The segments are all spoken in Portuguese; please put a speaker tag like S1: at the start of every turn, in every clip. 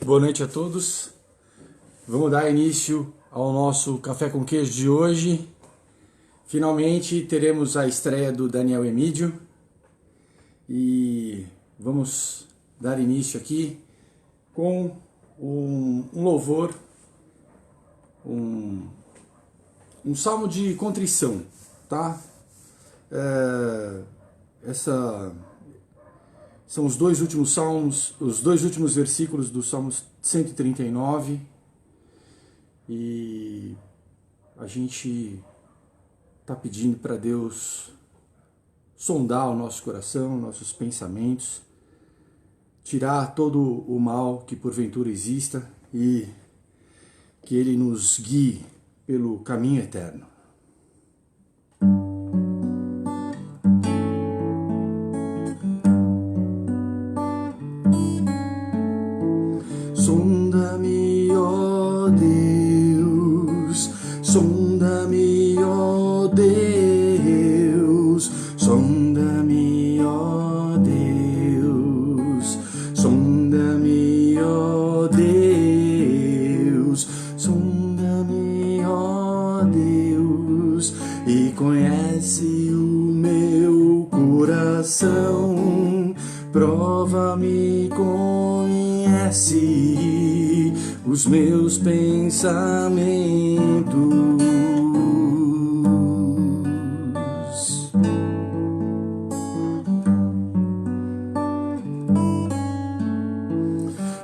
S1: Boa noite a todos. Vamos dar início ao nosso Café com Queijo de hoje. Finalmente teremos a estreia do Daniel Emídio e vamos dar início aqui com um louvor, um salmo de contrição, tá? São os dois últimos salmos, os dois últimos versículos do Salmo 139, e a gente está pedindo para Deus sondar o nosso coração, nossos pensamentos, tirar todo o mal que porventura exista e que Ele nos guie pelo caminho eterno. Sonda-me, ó Deus, sonda-me, ó Deus, sonda-me, ó Deus, sonda-me, ó Deus, sonda-me, ó Deus, e conhece o meu coração, prova-me, conhece os meus pensamentos.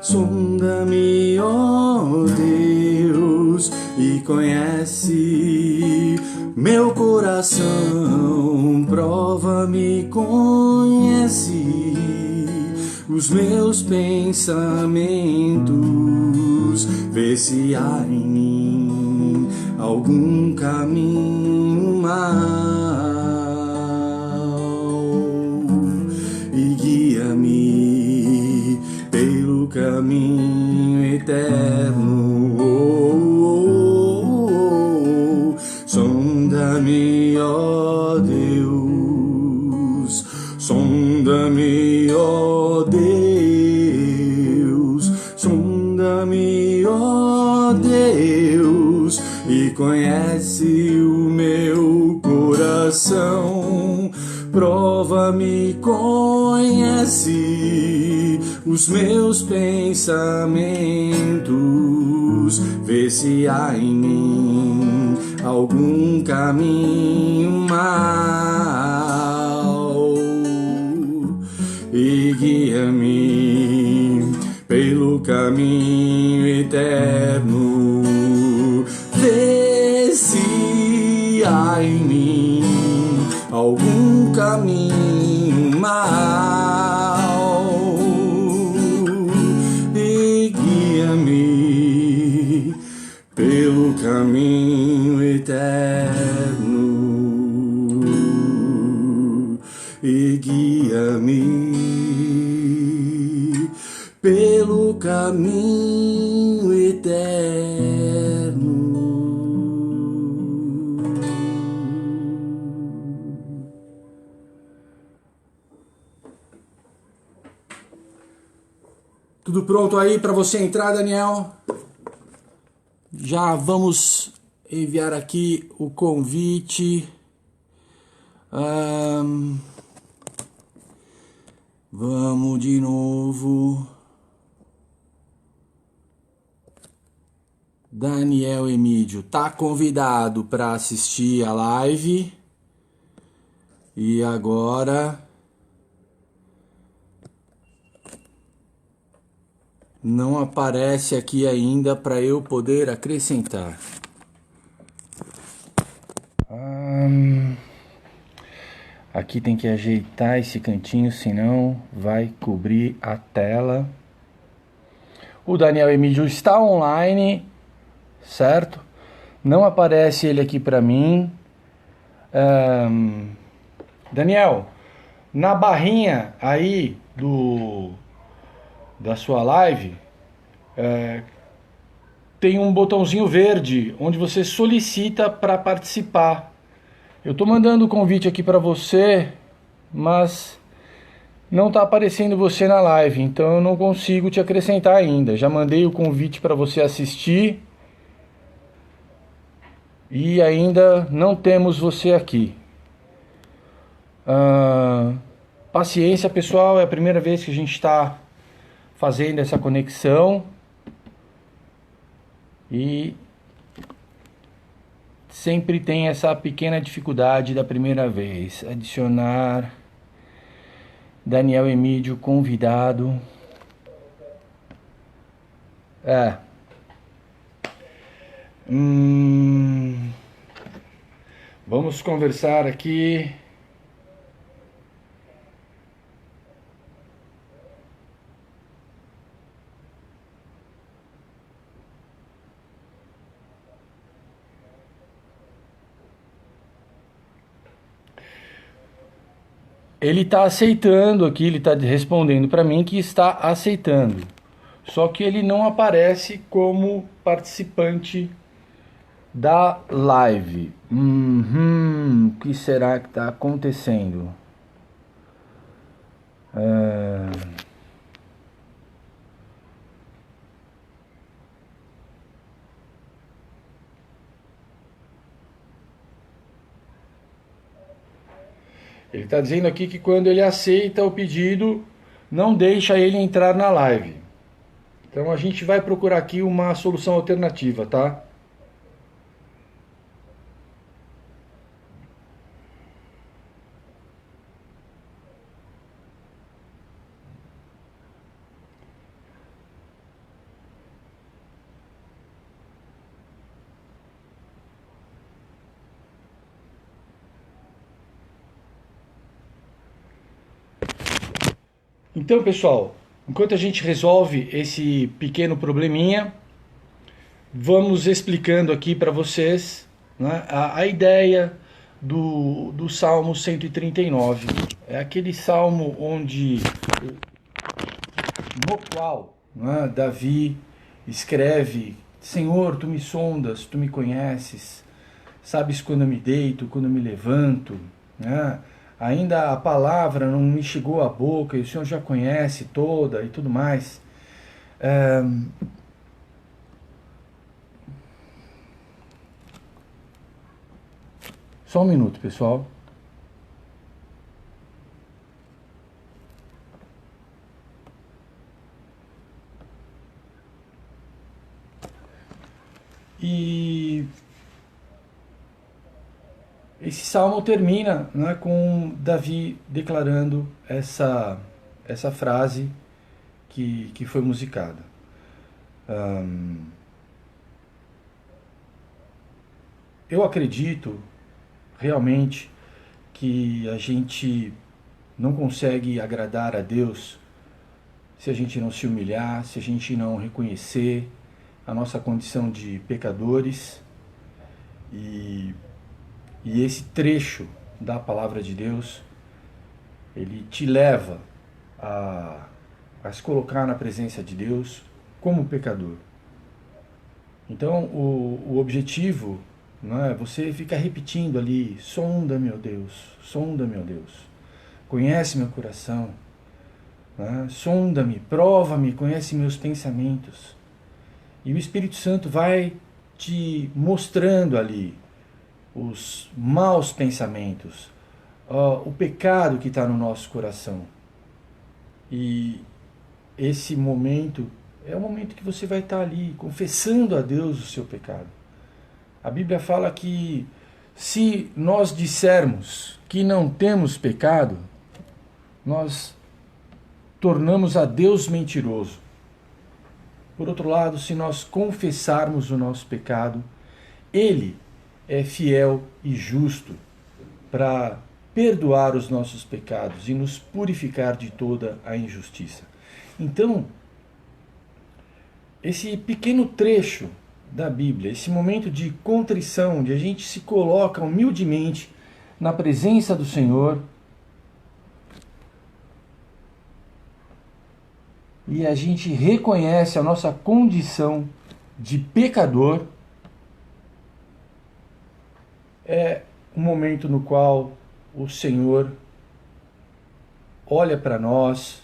S1: Sonda-me, ó Deus, e conhece meu coração, prova-me, conhece os meus pensamentos, vê se há em mim algum caminho mau e guia-me pelo caminho eterno. Sonda-me, ó Deus, sonda-me, ó Deus, sonda-me, ó Deus, e conhece o meu coração, prova-me, conhece os meus pensamentos, vê se há em mim algum caminho mau e guia-me pelo caminho eterno. Vê se há em mim algum caminho mau e guia-me pelo caminho eterno e guia-me pelo caminho eterno. Tudo pronto aí para você entrar, Daniel? Já vamos enviar aqui o convite. Vamos de novo. Daniel Emídio tá convidado para assistir a live. E agora não aparece aqui ainda para eu poder acrescentar. Aqui tem que ajeitar esse cantinho, senão vai cobrir a tela. O Daniel Emídio está online, certo? Não aparece ele aqui para mim. Daniel, na barrinha aí da sua live, tem um botãozinho verde onde você solicita para participar. Eu estou mandando o convite aqui para você, mas não está aparecendo você na live, então eu não consigo te acrescentar ainda. Já mandei o convite para você assistir e ainda não temos você aqui. Paciência, pessoal, é a primeira vez que a gente está fazendo essa conexão e sempre tem essa pequena dificuldade da primeira vez. Adicionar Daniel Emídio convidado. Vamos conversar aqui. Ele está aceitando aqui, ele está respondendo para mim que está aceitando. Só que ele não aparece como participante da live. O que será que está acontecendo? Ele está dizendo aqui que quando ele aceita o pedido, não deixa ele entrar na live. Então a gente vai procurar aqui uma solução alternativa, tá? Então, pessoal, enquanto a gente resolve esse pequeno probleminha, vamos explicando aqui para vocês, né, a ideia do Salmo 139. É aquele salmo no qual, né, Davi escreve: Senhor, tu me sondas, tu me conheces, sabes quando eu me deito, quando eu me levanto, né? Ainda a palavra não me chegou à boca e o Senhor já conhece toda e tudo mais. Só um minuto, pessoal. E esse salmo termina, né, com Davi declarando essa frase que foi musicada. Eu acredito realmente que a gente não consegue agradar a Deus se a gente não se humilhar, se a gente não reconhecer a nossa condição de pecadores. E esse trecho da palavra de Deus, ele te leva a se colocar na presença de Deus como pecador. Então, o objetivo, não é, você fica repetindo ali: sonda, meu Deus, conhece meu coração, né? Sonda-me, prova-me, conhece meus pensamentos. E o Espírito Santo vai te mostrando ali os maus pensamentos, o pecado que está no nosso coração. E esse momento é o momento que você vai estar ali confessando a Deus o seu pecado. A Bíblia fala que se nós dissermos que não temos pecado, nós tornamos a Deus mentiroso. Por outro lado, se nós confessarmos o nosso pecado, Ele é fiel e justo para perdoar os nossos pecados e nos purificar de toda a injustiça. Então, esse pequeno trecho da Bíblia, esse momento de contrição, onde a gente se coloca humildemente na presença do Senhor e a gente reconhece a nossa condição de pecador, é um momento no qual o Senhor olha para nós,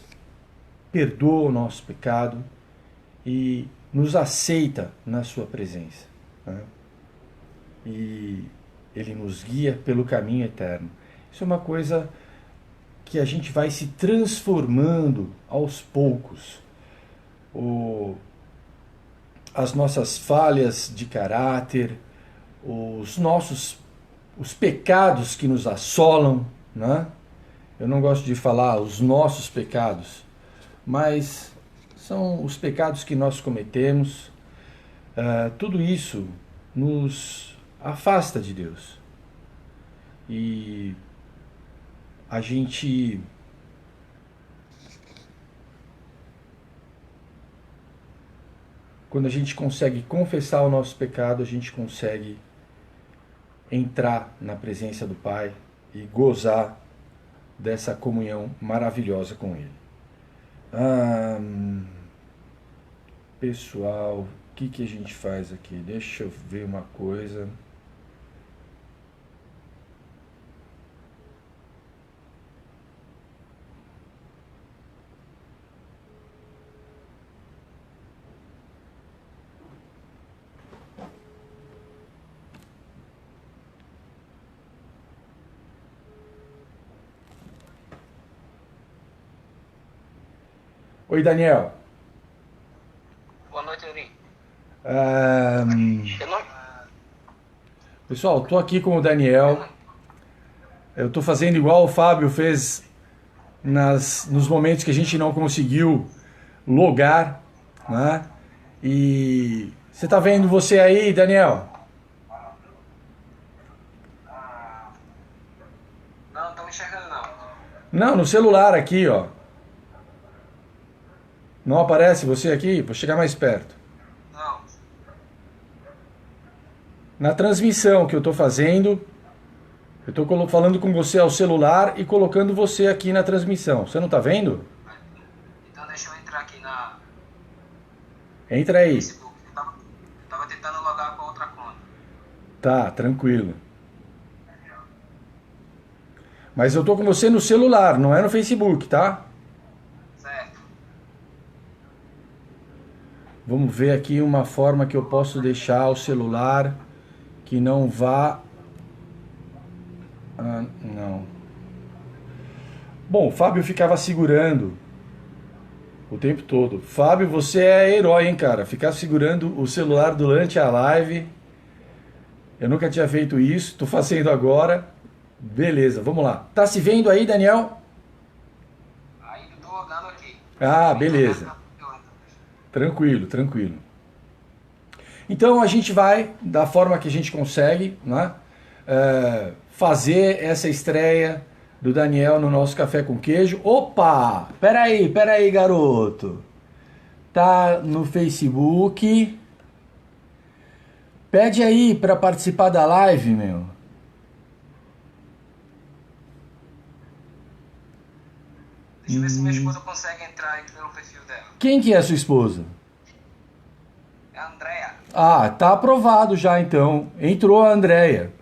S1: perdoa o nosso pecado e nos aceita na sua presença, né? E ele nos guia pelo caminho eterno. Isso é uma coisa que a gente vai se transformando aos poucos. O, as nossas falhas de caráter, os pecados que nos assolam, né? Eu não gosto de falar os nossos pecados, mas são os pecados que nós cometemos. Tudo isso nos afasta de Deus. E a gente quando a gente consegue confessar o nosso pecado, a gente consegue entrar na presença do Pai e gozar dessa comunhão maravilhosa com Ele. Ah, pessoal, o que a gente faz aqui? Deixa eu ver uma coisa. Oi, Daniel.
S2: Boa noite, Yuri.
S1: Ah,
S2: Eu não,
S1: pessoal, tô aqui com o Daniel. Eu tô fazendo igual o Fábio fez nos momentos que a gente não conseguiu logar, né? E você tá vendo você aí, Daniel?
S2: não tô me enxergando, não.
S1: Não, no celular aqui, ó. Não aparece você aqui? Vou chegar mais perto.
S2: Não,
S1: Na transmissão que eu tô fazendo, eu tô falando com você ao celular e colocando você aqui na transmissão. Você não tá vendo?
S2: então deixa eu entrar aqui
S1: Entra
S2: no
S1: aí.
S2: Facebook. Eu tava tentando logar com outra conta.
S1: Tá, tranquilo. Mas eu tô com você no celular, não é no Facebook, tá?
S2: Certo.
S1: Vamos ver aqui uma forma que eu posso deixar o celular que não vá. Ah, não. Bom, o Fábio ficava segurando o tempo todo. Fábio, você é herói, hein, cara? Ficar segurando o celular durante a live. Eu nunca tinha feito isso, tô fazendo agora. Beleza, vamos lá. Tá se vendo aí, Daniel?
S2: Aí eu tô logando aqui.
S1: Ah,
S2: Minha internet
S1: beleza.
S2: tá funcionando.
S1: Tranquilo, tranquilo. Então a gente vai, da forma que a gente consegue, né, fazer essa estreia do Daniel no nosso Café com Queijo. Opa! Peraí, garoto. Tá no Facebook. Pede aí para participar da live, meu.
S2: Deixa eu ver se minha esposa consegue entrar aí pelo perfil dela.
S1: Quem que é a sua esposa?
S2: É a Andrea.
S1: Ah, tá aprovado já então. Entrou a Andréia.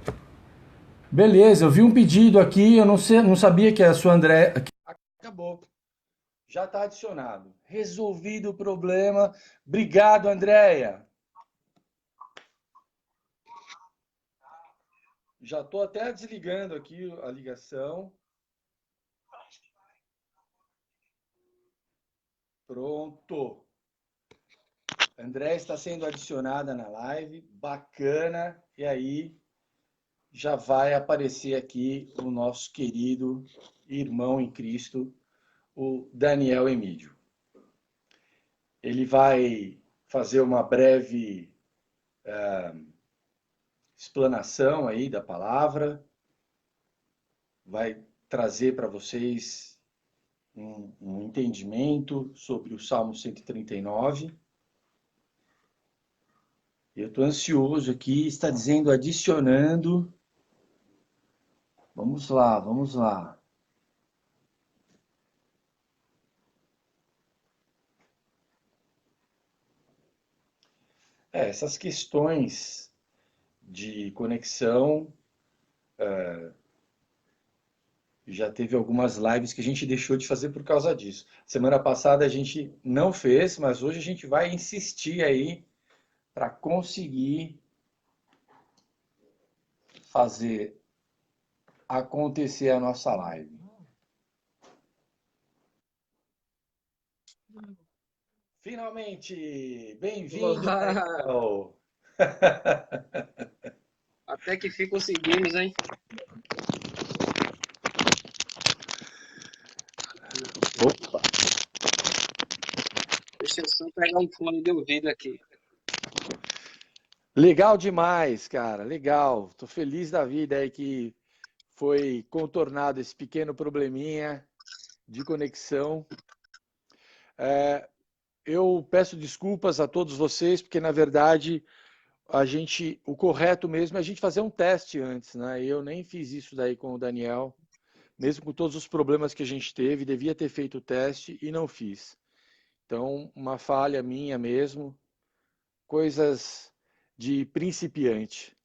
S1: Beleza, eu vi um pedido aqui, eu não, sei, não sabia que a sua Andréia. Acabou. Já está adicionado. Resolvido o problema. Obrigado, Andréia. Já estou até desligando aqui a ligação. Pronto. Andréia está sendo adicionada na live. Bacana. E aí já vai aparecer aqui o nosso querido irmão em Cristo, o Daniel Emídio. Ele vai fazer uma breve explanação aí da palavra, vai trazer para vocês um entendimento sobre o Salmo 139. Eu estou ansioso aqui, está dizendo adicionando. Vamos lá, vamos lá. Essas questões de conexão Já teve algumas lives que a gente deixou de fazer por causa disso. Semana passada a gente não fez, mas hoje a gente vai insistir aí para conseguir fazer acontecer a nossa live. Finalmente! Bem-vindo,
S3: Olá!
S1: Daniel!
S3: Até que fim conseguimos, hein?
S1: Opa!
S3: Deixa eu só pegar um fone de ouvido aqui.
S1: Legal demais, cara, legal. Tô feliz da vida aí que foi contornado esse pequeno probleminha de conexão. Eu peço desculpas a todos vocês, porque na verdade o correto mesmo é a gente fazer um teste antes, né? Eu nem fiz isso daí com o Daniel, mesmo com todos os problemas que a gente teve, devia ter feito o teste e não fiz. Então, uma falha minha mesmo, coisas de principiante.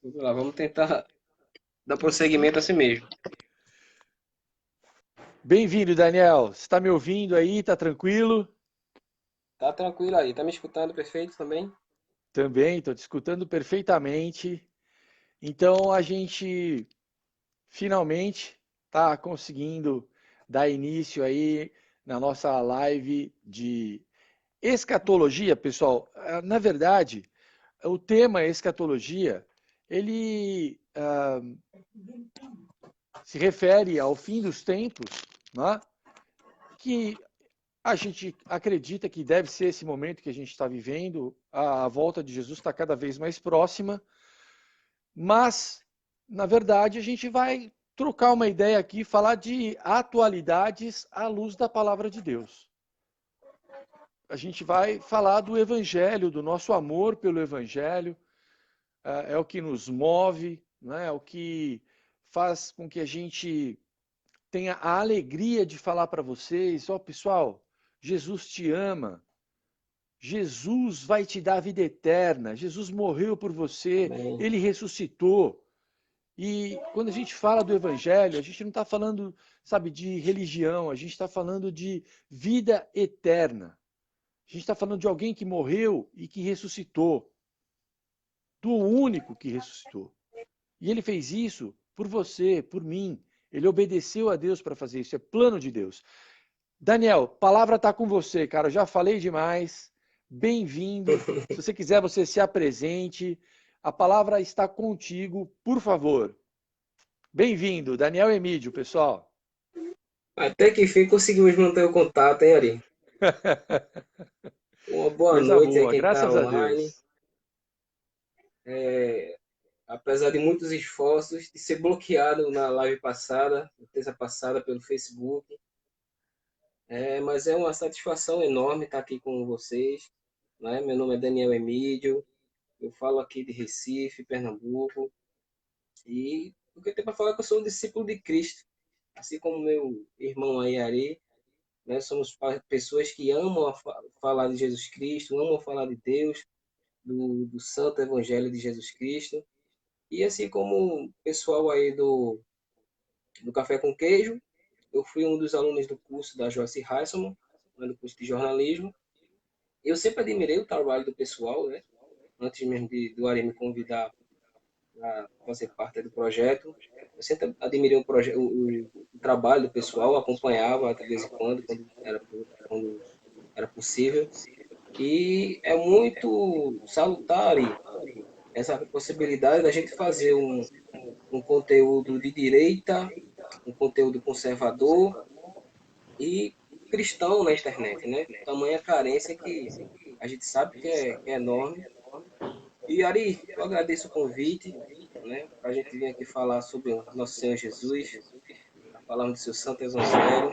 S3: Vamos lá, vamos tentar dar prosseguimento assim mesmo.
S1: Bem-vindo, Daniel. Você está me ouvindo aí? Tá tranquilo?
S3: Tá tranquilo aí, tá me escutando perfeito também?
S1: Também, estou te escutando perfeitamente. Então, a gente finalmente está conseguindo dar início aí na nossa live de escatologia, pessoal. Na verdade, o tema escatologia, ele se refere ao fim dos tempos, né? Que a gente acredita que deve ser esse momento que a gente está vivendo, a volta de Jesus está cada vez mais próxima, mas, na verdade, a gente vai trocar uma ideia aqui, falar de atualidades à luz da palavra de Deus. A gente vai falar do Evangelho, do nosso amor pelo Evangelho, é o que nos move, né? É o que faz com que a gente tenha a alegria de falar para vocês, ó, pessoal, Jesus te ama, Jesus vai te dar a vida eterna, Jesus morreu por você,
S3: Amém.
S1: ele ressuscitou. E quando a gente fala do Evangelho, a gente não está falando, sabe, de religião, a gente está falando de vida eterna. A gente está falando de alguém que morreu e que ressuscitou, do único que ressuscitou. E ele fez isso por você, por mim. Ele obedeceu a Deus para fazer isso, é plano de Deus. Daniel, a palavra está com você, cara. Eu já falei demais. Bem-vindo. Se você quiser, você se apresente. A palavra está contigo, por favor. Bem-vindo, Daniel Emídio, pessoal.
S3: Até que fim conseguimos manter o contato, hein, Ari? Uma boa
S1: Coisa
S3: noite aí
S1: boa,
S3: quem tá
S1: graças a
S3: online.
S1: Deus.
S3: Apesar de muitos esforços, de ser bloqueado na live passada, na terça passada, pelo Facebook. Mas é uma satisfação enorme estar aqui com vocês. Né? Meu nome é Daniel Emídio, eu falo aqui de Recife, Pernambuco. E o que eu tenho para falar é que eu sou um discípulo de Cristo, assim como meu irmão aí, Ari, né? Somos pessoas que amam falar de Jesus Cristo, amam falar de Deus, do Santo Evangelho de Jesus Cristo. E assim como o pessoal aí do Café com Queijo, eu fui um dos alunos do curso da Joyce Hasselman, né, do curso de jornalismo. Eu sempre admirei o trabalho do pessoal, né? Antes mesmo do Ari me convidar a fazer parte do projeto. Eu sempre admirei o trabalho do pessoal, acompanhava de vez em quando era possível. E é muito salutar essa possibilidade da gente fazer um conteúdo de direita, um conteúdo conservador e cristão na internet, né? Tamanha carência que a gente sabe que é enorme. E Ari, eu agradeço o convite, né? Para a gente vir aqui falar sobre o nosso Senhor Jesus, falar do seu Santo Evangelho.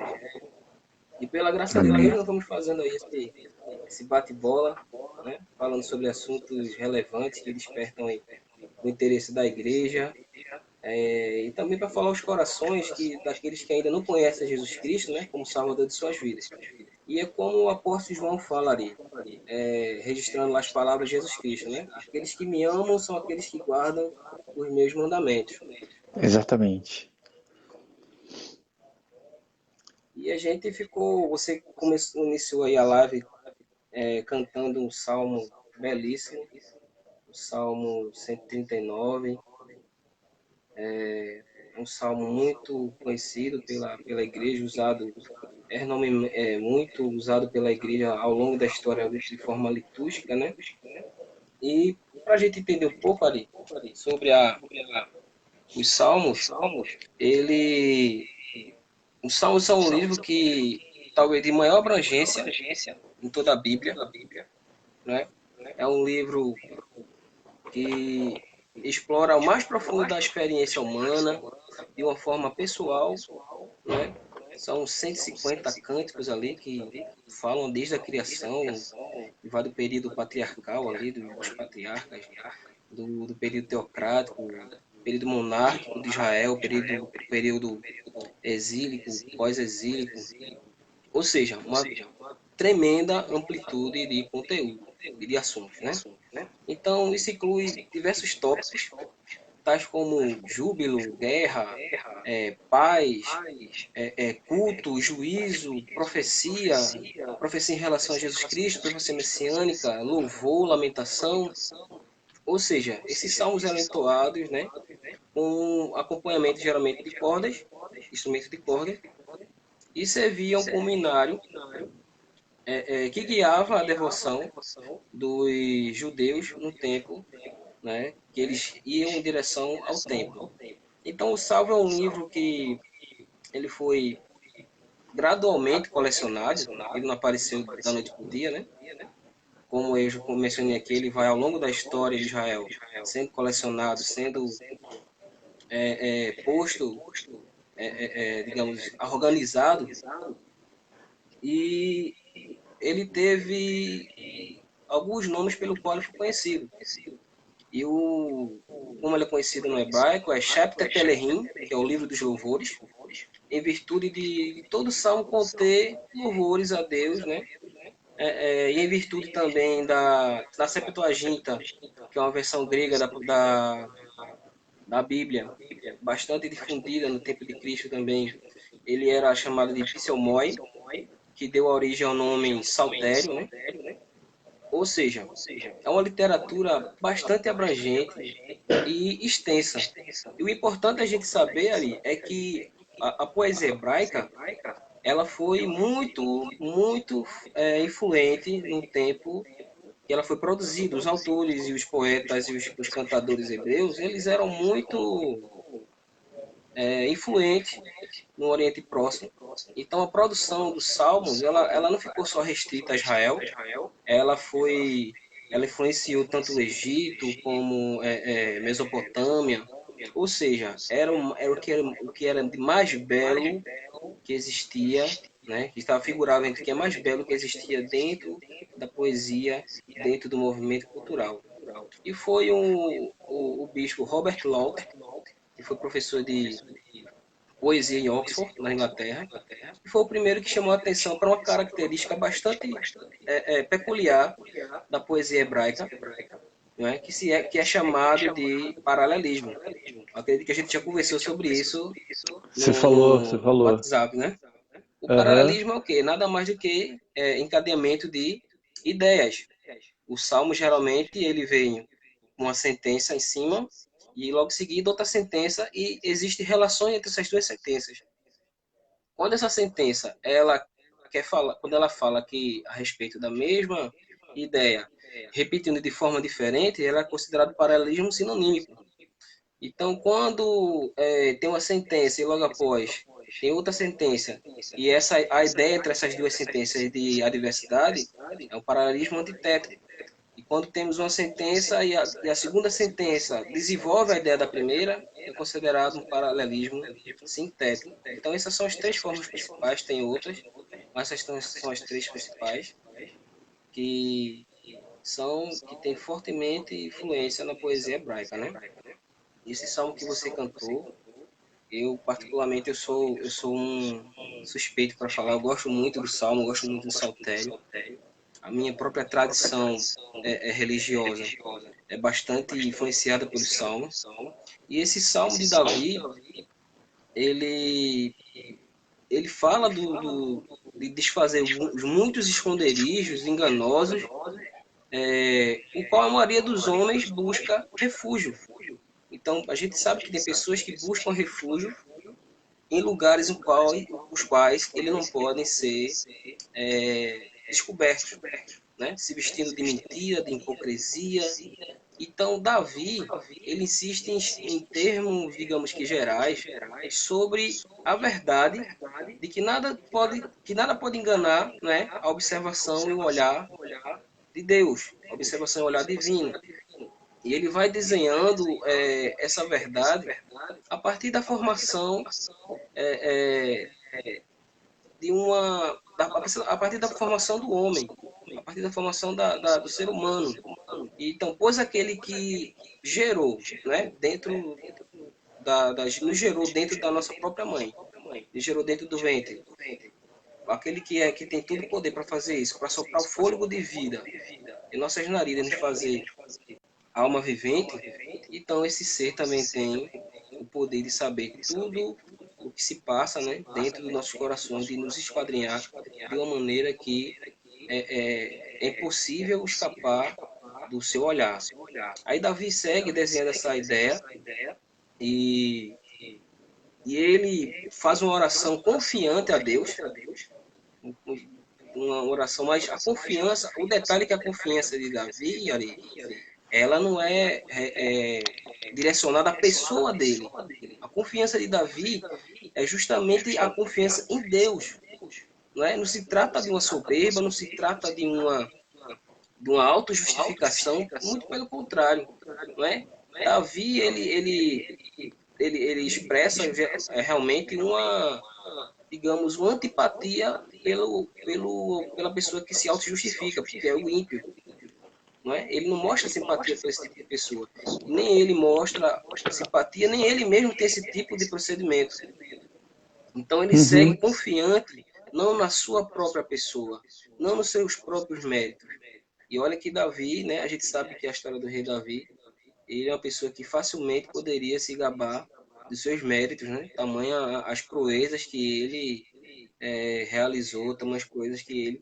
S3: E pela graça de Deus,
S1: Amém.
S3: nós vamos fazendo aí esse bate-bola, né? Falando sobre assuntos relevantes que despertam aí o interesse da igreja. E também para falar aos corações daqueles que ainda não conhecem Jesus Cristo, né, como Salvador de suas vidas. E é como o apóstolo João fala ali, registrando lá as palavras de Jesus Cristo, né? Aqueles que me amam são aqueles que guardam os meus mandamentos.
S4: Exatamente.
S3: E a gente você iniciou aí a live cantando um salmo belíssimo, o Salmo 139. É um salmo muito conhecido pela igreja, muito usado pela igreja ao longo da história de forma litúrgica, né? E para a gente entender um pouco ali sobre os salmos, ele, os salmos são um livro que talvez de maior abrangência em toda a Bíblia, né? É um livro que explora o mais profundo da experiência humana de uma forma pessoal, né? São 150 cânticos ali que falam desde a criação, e vai do período patriarcal ali, dos patriarcas, do período teocrático, período monárquico de Israel, período exílico, pós-exílico, ou seja, uma tremenda amplitude de conteúdo e de assuntos, né? Então, isso inclui diversos tópicos, tais como júbilo, guerra, paz, culto, juízo, profecia em relação a Jesus Cristo, profecia messiânica, louvor, lamentação. Ou seja, esses salmos eram entoados, né, com acompanhamento geralmente de cordas, instrumentos de corda, e serviam como inário que guiava a devoção dos judeus no templo, né, que eles iam em direção ao templo. Então, o Salmo é um livro que ele foi gradualmente colecionado, ele não apareceu da noite para o dia, né? Como eu já mencionei aqui, ele vai ao longo da história de Israel sendo colecionado, sendo posto, digamos, organizado, e ele teve alguns nomes pelo qual ele foi conhecido. E como ele é conhecido no hebraico, é Shepter Telehim, que é o livro dos louvores, em virtude de todo salmo conter louvores a Deus, né? E em virtude também da Septuaginta, que é uma versão grega da Bíblia, bastante difundida no tempo de Cristo também. Ele era chamado de psalmoi, que deu origem ao nome saltério, né? Ou seja, é uma literatura bastante abrangente e extensa. E o importante a gente saber ali é que a poesia hebraica ela foi muito influente no tempo que ela foi produzida. Os autores e os poetas e os cantadores hebreus, eles eram muito influentes no Oriente Próximo. Então, a produção dos salmos, ela não ficou só restrita a Israel, ela influenciou tanto o Egito como Mesopotâmia, ou seja, era o que era de mais belo que existia, né, que estava figurado entre o que é mais belo que existia dentro da poesia, dentro do movimento cultural. E foi o bispo Robert Lowth, que foi professor de poesia em Oxford, na Inglaterra, e foi o primeiro que chamou a atenção para uma característica bastante peculiar da poesia hebraica, né, que é chamado de paralelismo. Acredito que a gente já conversou sobre isso
S4: Você falou.
S3: no WhatsApp, né? O
S4: Aham.
S3: paralelismo é o quê? Nada mais do que encadeamento de ideias. O salmo, geralmente, ele vem com uma sentença em cima e logo em seguida outra sentença e existe relações entre essas duas sentenças. Quando essa sentença, quando ela fala que a respeito da mesma ideia, repetindo de forma diferente, ela é considerada paralelismo sinonímico. Então, quando tem uma sentença e logo após tem outra sentença, e a ideia entre essas duas sentenças de adversidade é um paralelismo antitético. E quando temos uma sentença e a segunda sentença desenvolve a ideia da primeira, é considerado um paralelismo sintético. Então, essas são as três formas principais, tem outras, mas essas são as três principais que têm fortemente influência na poesia hebraica, né? esse salmo que você cantou, eu particularmente eu sou um suspeito para falar. Eu gosto muito do salmo, eu gosto muito do saltério. A minha própria tradição é religiosa é bastante influenciada pelos salmos. E esse salmo de Davi, ele ele fala de desfazer muitos esconderijos enganosos, o qual a maioria dos homens busca refúgio. Então, a gente sabe que tem pessoas que buscam refúgio em lugares os quais eles não podem ser descobertos, né? Se vestindo de mentira, de hipocrisia. Então, Davi, ele insiste em termos, digamos que gerais, sobre a verdade de que nada pode enganar, né, a observação e o olhar de Deus, a observação e o olhar divino. E ele vai desenhando essa verdade a partir da formação de a partir da formação do homem, a partir da formação do ser humano. Então, pois aquele que gerou, né, nos gerou dentro da nossa própria mãe, nos gerou dentro do ventre, aquele que tem todo o poder para fazer isso, para soprar o fôlego de vida em nossas narinas, nos fazer alma vivente, então esse ser também tem o poder de saber tudo o que se passa, né, dentro dos nossos corações, de nos esquadrinhar de uma maneira que é impossível escapar do seu olhar. Aí Davi segue desenhando essa ideia e, e ele faz uma oração confiante a Deus, uma oração, mas a confiança, o detalhe é que a confiança de Davi, Ari, ela não direcionada à pessoa dele. A confiança de Davi é justamente a confiança em Deus. Não é? Não se trata de uma soberba, não se trata de uma autojustificação, muito pelo contrário. Não é? Davi, ele expressa realmente digamos, uma antipatia pela pessoa que se auto-justifica, porque é o ímpio. Não é? Ele não mostra simpatia por esse tipo de pessoa. Nem ele mostra simpatia, nem ele mesmo tem esse tipo de procedimento. Então ele segue confiante, não na sua própria pessoa, não nos seus próprios méritos. E olha que Davi, né, a gente sabe que a história do rei Davi, ele é uma pessoa que facilmente poderia se gabar dos seus méritos, né? Tamanha as proezas que ele realizou, tamanhas coisas que ele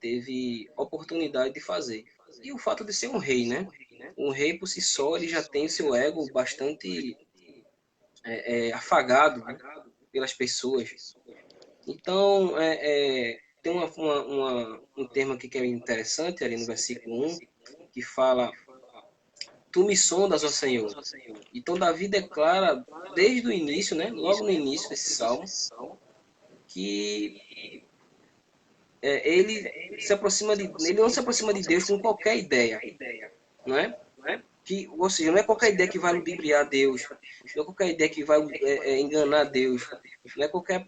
S3: teve oportunidade de fazer. E o fato de ser um rei, né? Um rei por si só, ele já tem seu ego bastante afagado, né, pelas pessoas. Então, tem um termo aqui que é interessante, ali no versículo 1, que fala: Tu me sondas, ó Senhor. Então, Davi declara, desde o início, né, logo no início desse salmo, que ele não se aproxima de Deus com qualquer ideia, não é? Ou seja, não é qualquer ideia que vai ludibriar Deus, não é qualquer ideia que vai enganar Deus, não é qualquer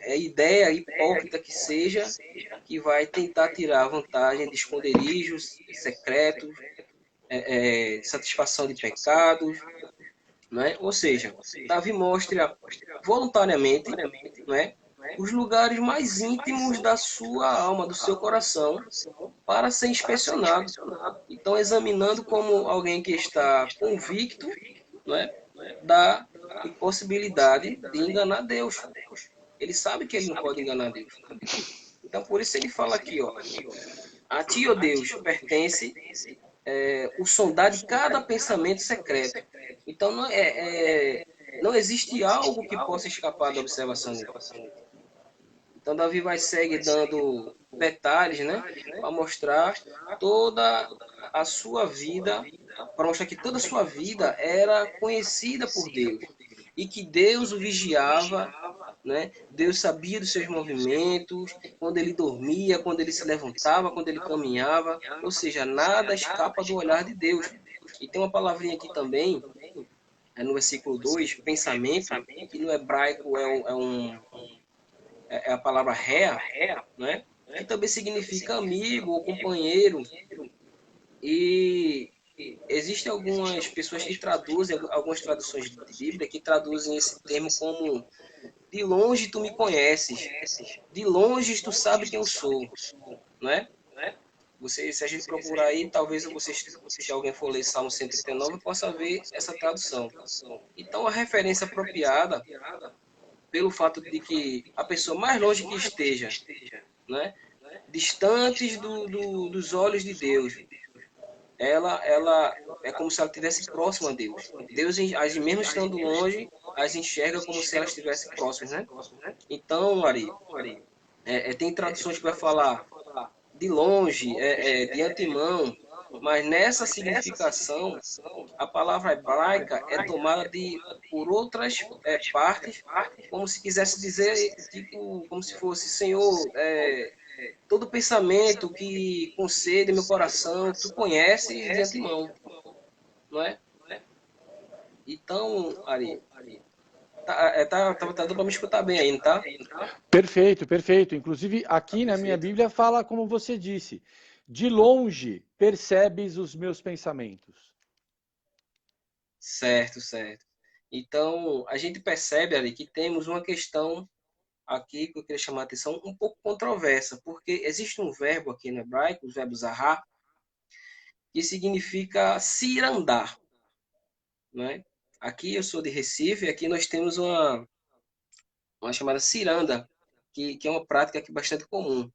S3: ideia hipócrita que seja que vai tentar tirar vantagem de esconderijos secretos, satisfação de pecados, não é? Ou seja, Davi mostra voluntariamente, não é, os lugares mais íntimos da sua alma, do seu coração, para ser inspecionado. Então, examinando como alguém que está convicto, não é, da impossibilidade de enganar Deus. Ele sabe que ele não pode enganar Deus. Então, por isso ele fala aqui, ó: A ti, ó Deus, pertence o sondar de cada pensamento secreto. Então, não existe algo que possa escapar da observação de Deus. Então, Davi vai seguir dando detalhes, né, para mostrar toda a sua vida, para mostrar que toda a sua vida era conhecida por Deus e que Deus o vigiava, né? Deus sabia dos seus movimentos, quando ele dormia, quando ele se levantava, quando ele caminhava, ou seja, nada escapa do olhar de Deus. E tem uma palavrinha aqui também, no versículo 2, pensamento, que no hebraico é a palavra rea, né? Que também significa amigo ou companheiro. E existem algumas pessoas que traduzem, algumas traduções de Bíblia, que traduzem esse termo como de longe tu me conheces, de longe tu sabe quem eu sou, não é? Você, se a gente procurar aí, talvez você, se alguém for ler Salmo 139, possa ver essa tradução. Então, a referência apropriada, pelo fato de que a pessoa mais longe que esteja, né, distantes dos olhos de Deus, ela é como se ela estivesse próxima a Deus. Deus, mesmo estando longe, as enxerga como se elas estivessem próximas, né? Então, Ari, tem traduções que vai falar de longe, de antemão, mas nessa significação, a palavra hebraica é tomada por outras partes, como se quisesse dizer, tipo, como se fosse, Senhor, todo pensamento que concede meu coração, tu conheces de antemão, não é? Então, Ari, tá dando para me escutar bem aí, não tá?
S1: Perfeito, perfeito. Inclusive, aqui na minha Bíblia fala como você disse, de longe percebes os meus pensamentos.
S3: Certo, certo. Então, a gente percebe ali que temos uma questão aqui que eu queria chamar a atenção um pouco controversa, porque existe um verbo aqui no hebraico, o verbo zahar, que significa cirandar, né? Aqui eu sou de Recife, aqui nós temos uma chamada ciranda, que é uma prática aqui bastante comum.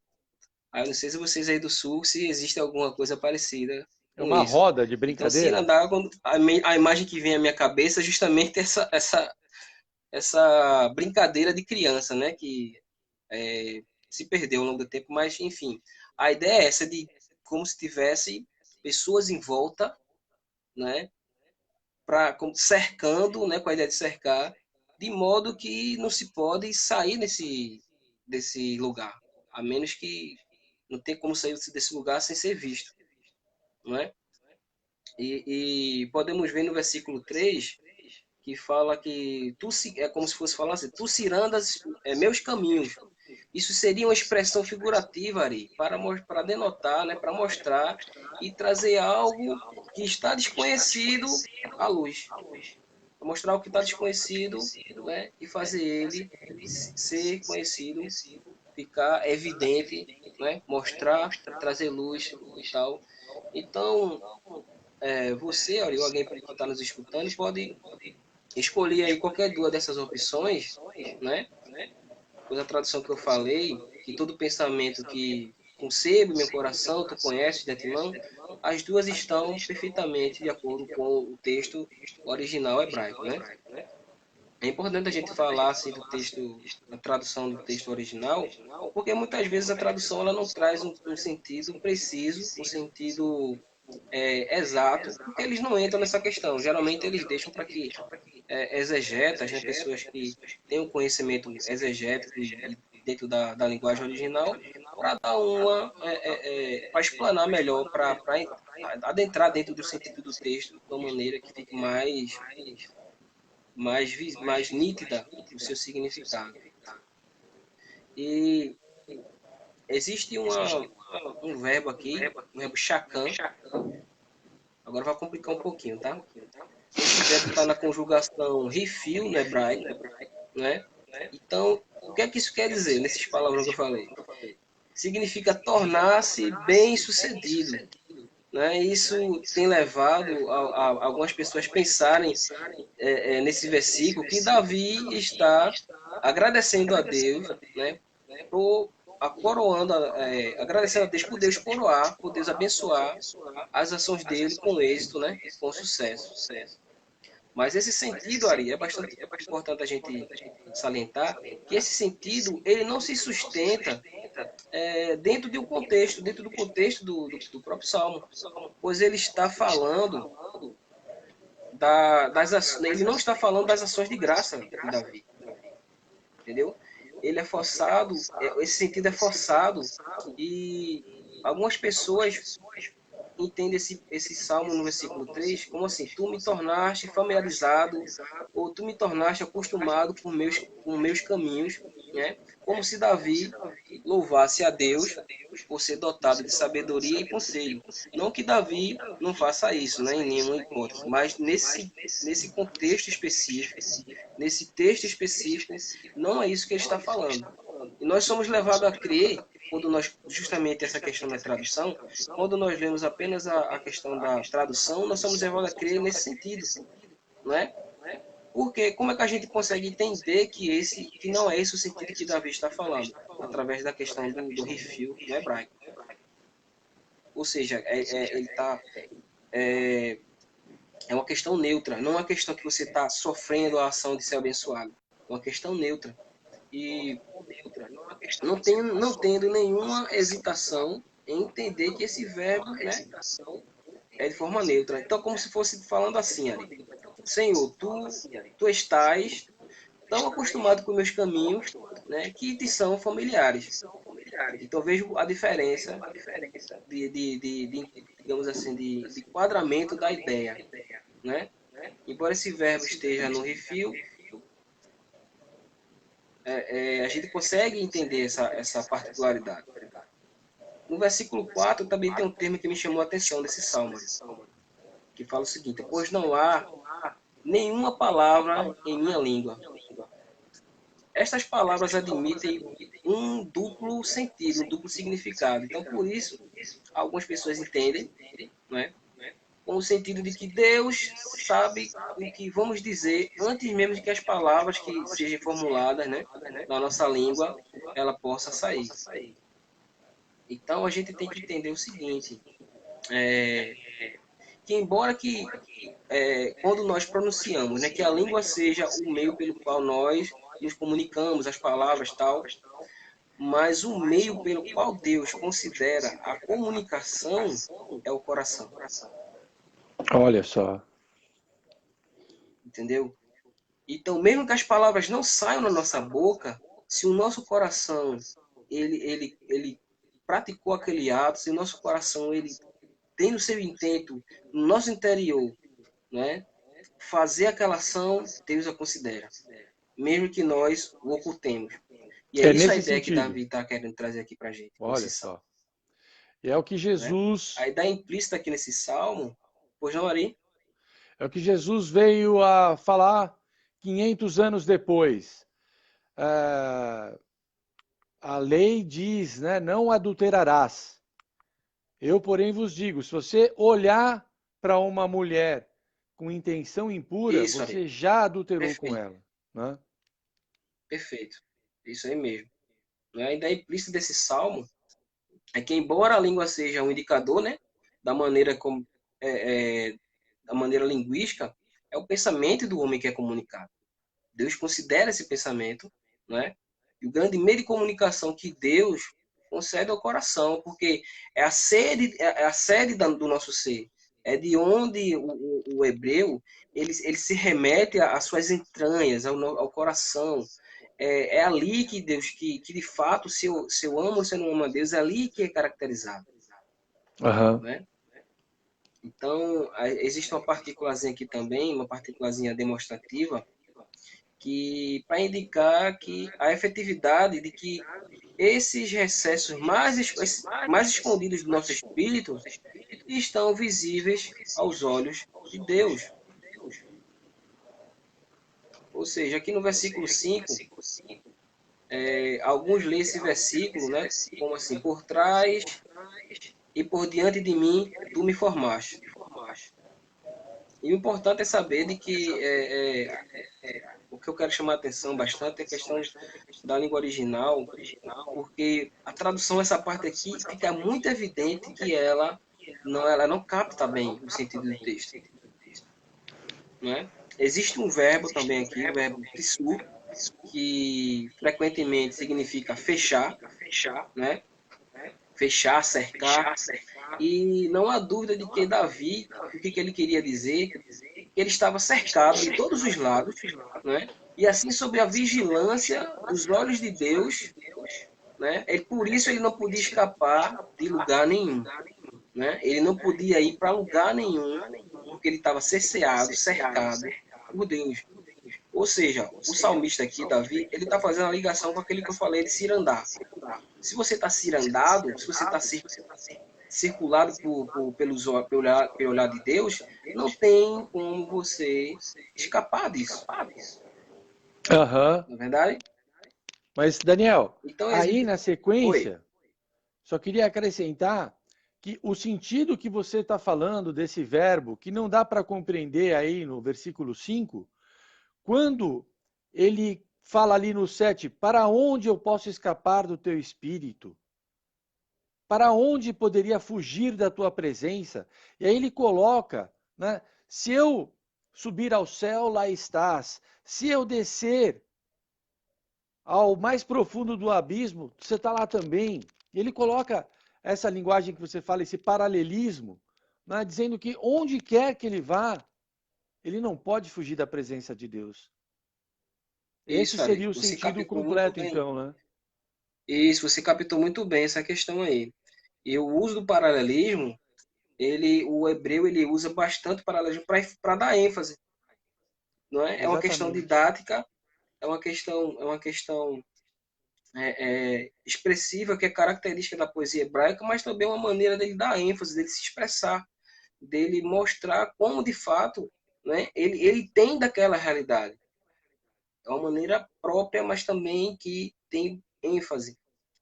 S3: Aí eu não sei se vocês aí do sul, se existe alguma coisa parecida
S1: É
S3: com
S1: uma
S3: isso.
S1: roda de
S3: Então,
S1: brincadeira?
S3: cirandar, a imagem que vem à minha cabeça é justamente essa brincadeira de criança, né? Que se perdeu ao longo do tempo, mas enfim. A ideia é essa de como se tivesse pessoas em volta, né? Cercando, né? Com a ideia de cercar, de modo que não se pode sair desse lugar, a menos que não tem como sair desse lugar sem ser visto, não é? E podemos ver no versículo 3 que fala que é como se fosse falar assim, tu cirandas meus caminhos. Isso seria uma expressão figurativa, Ari, para denotar, né, para mostrar e trazer algo que está desconhecido à luz. Para mostrar o que está desconhecido, né, e fazer ele ser conhecido, ficar evidente, né, mostrar, trazer luz e tal. Então, você, Ari, ou alguém que está nos escutando, pode escolher aí qualquer duas dessas opções, né? Pois a tradução que eu falei, que todo pensamento que concebe meu coração, tu conheces de antemão, as duas estão perfeitamente de acordo com o texto original hebraico, né? É importante a gente falar assim do texto, da tradução do texto original, porque muitas vezes a tradução ela não traz um sentido preciso, um sentido exato, porque eles não entram nessa questão. Geralmente eles deixam para que exegetas, né, pessoas que têm um conhecimento exegético dentro da linguagem original, para dar para explanar melhor, para adentrar dentro do sentido do texto de uma maneira que fique mais nítida o seu significado. E existe um verbo aqui, o verbo shakan. Agora vai complicar um pouquinho, tá? Esse verbo está na conjugação refil no hebraico, né? Então, o que é que isso quer dizer nesses palavrões que eu falei? Significa tornar-se bem-sucedido, né? Isso tem levado a algumas pessoas pensarem nesse versículo que Davi está agradecendo a Deus, né? Agradecendo a Deus por Deus coroar, por Deus abençoar as ações dele com êxito, né? Com sucesso. Mas esse sentido, Ari, é bastante importante a gente salientar que esse sentido ele não se sustenta dentro do contexto do próprio Salmo, pois ele está falando ele não está falando das ações de graça de Davi, entendeu? Ele é forçado, esse sentido é forçado e algumas pessoas entendem esse salmo no versículo 3 como assim, tu me tornaste familiarizado ou tu me tornaste acostumado com meus caminhos, né? Como se Davi louvasse a Deus por ser dotado de sabedoria e conselho. Não que Davi não faça isso, né, em nenhuma hipótese, mas nesse contexto específico, nesse texto específico, não é isso que ele está falando. E nós somos levados a crer, quando nós, justamente essa questão da tradução, quando nós lemos apenas a questão da tradução, nós somos levados a crer nesse sentido, não é? Porque como é que a gente consegue entender que não é esse o sentido que Davi está falando? Através da questão do refil no hebraico. Ou seja, é uma questão neutra, não é uma questão que você está sofrendo a ação de ser abençoado. É uma questão neutra. E não tendo nenhuma hesitação em entender que esse verbo, né, é de forma neutra. Então, como se fosse falando assim, ali, Senhor, tu estás tão acostumado com meus caminhos, né, que te são familiares. Então, vejo a diferença digamos assim, de enquadramento da ideia, né? Embora esse verbo esteja no refil, a gente consegue entender essa particularidade. No versículo 4 também tem um termo que me chamou a atenção desse salmo, que fala o seguinte: pois não há nenhuma palavra em minha língua. Estas palavras admitem um duplo sentido, um duplo significado. Então, por isso, algumas pessoas entendem, não é, com o sentido de que Deus sabe o que vamos dizer antes mesmo de que as palavras que sejam formuladas, né, na nossa língua, ela possa sair. Então, a gente tem que entender o seguinte, que embora quando nós pronunciamos, né, que a língua seja o meio pelo qual nós nos comunicamos, as palavras tal, mas o meio pelo qual Deus considera a comunicação é o coração.
S4: Olha só.
S3: Entendeu? Então, mesmo que as palavras não saiam da nossa boca, se o nosso coração ele praticou aquele ato, se o nosso coração ele tem no seu intento, no nosso interior, né, fazer aquela ação, Deus a considera, mesmo que nós o ocultemos. E é isso a ideia que Davi está querendo trazer aqui para a gente.
S4: Olha só. E é o que Jesus...
S3: Né? A ideia implícita aqui nesse salmo, pois não, Ari?
S4: É o que Jesus veio a falar 500 anos depois. A lei diz, né, não adulterarás. Eu, porém, vos digo, se você olhar para uma mulher com intenção impura,
S3: isso,
S4: você já adulterou
S3: Perfeito.
S4: com ela. Né?
S3: Perfeito. Isso aí mesmo. A ideia implícita desse salmo é que, embora a língua seja um indicador, né, da maneira como da maneira linguística, é o pensamento do homem que é comunicado. Deus considera esse pensamento, né? E o grande meio de comunicação que Deus concede ao coração, porque é a sede do nosso ser. É de onde o hebreu ele se remete às suas entranhas, ao coração. É ali que Deus, que de fato, se eu amo ou se eu não amo a Deus, é ali que é caracterizado.
S4: Uhum.
S3: Né? Então, existe uma partículazinha aqui também, uma partículazinha demonstrativa, que para indicar que a efetividade de que esses recessos mais escondidos do nosso espírito estão visíveis aos olhos de Deus. Ou seja, aqui no versículo 5, alguns lêem esse versículo, né, como assim: por trás e por diante de mim, tu me formaste. E o importante é saber de que o que eu quero chamar a atenção bastante é a questão da língua original, porque a tradução, essa parte aqui, fica muito evidente que ela não capta bem o sentido do texto. Né? Existe um verbo também aqui, o verbo tissur, que frequentemente significa fechar, né? Fechar, cercar, e não há dúvida de que Davi, o que ele queria dizer, ele estava cercado de todos os lados, né? E assim, sob a vigilância dos olhos de Deus, né? Por isso ele não podia escapar de lugar nenhum, né? Ele não podia ir para lugar nenhum, porque ele estava cerceado, cercado por Deus. Ou seja, o salmista aqui, Davi, ele está fazendo a ligação com aquele que eu falei de cirandar. Se você está cirandado, se você está circulado pelo olhar de Deus, não tem como você escapar disso.
S4: Aham.
S3: Não é verdade?
S4: Mas, Daniel,
S3: Então,
S4: aí na
S3: Oi.
S4: sequência, só queria acrescentar que o sentido que você está falando desse verbo, que não dá para compreender aí no versículo 5, quando ele fala ali no 7, para onde eu posso escapar do teu espírito? Para onde poderia fugir da tua presença? E aí ele coloca, né? Se eu subir ao céu, lá estás. Se eu descer ao mais profundo do abismo, você está lá também. E ele coloca essa linguagem que você fala, esse paralelismo, né? Dizendo que onde quer que ele vá, ele não pode fugir da presença de Deus. Esse
S3: Isso, Ari.
S4: seria o
S3: Você
S4: sentido
S3: captou muito
S4: completo,
S3: bem.
S4: então, né?
S3: Isso, você captou muito bem essa questão aí. E o uso do paralelismo, o hebreu ele usa bastante o paralelismo para dar ênfase, não é? É uma questão
S4: Exatamente.
S3: didática, é uma questão expressiva que é característica da poesia hebraica, mas também uma maneira dele dar ênfase, dele se expressar, dele mostrar como de fato, né, ele tem daquela realidade. É uma maneira própria, mas também que tem ênfase.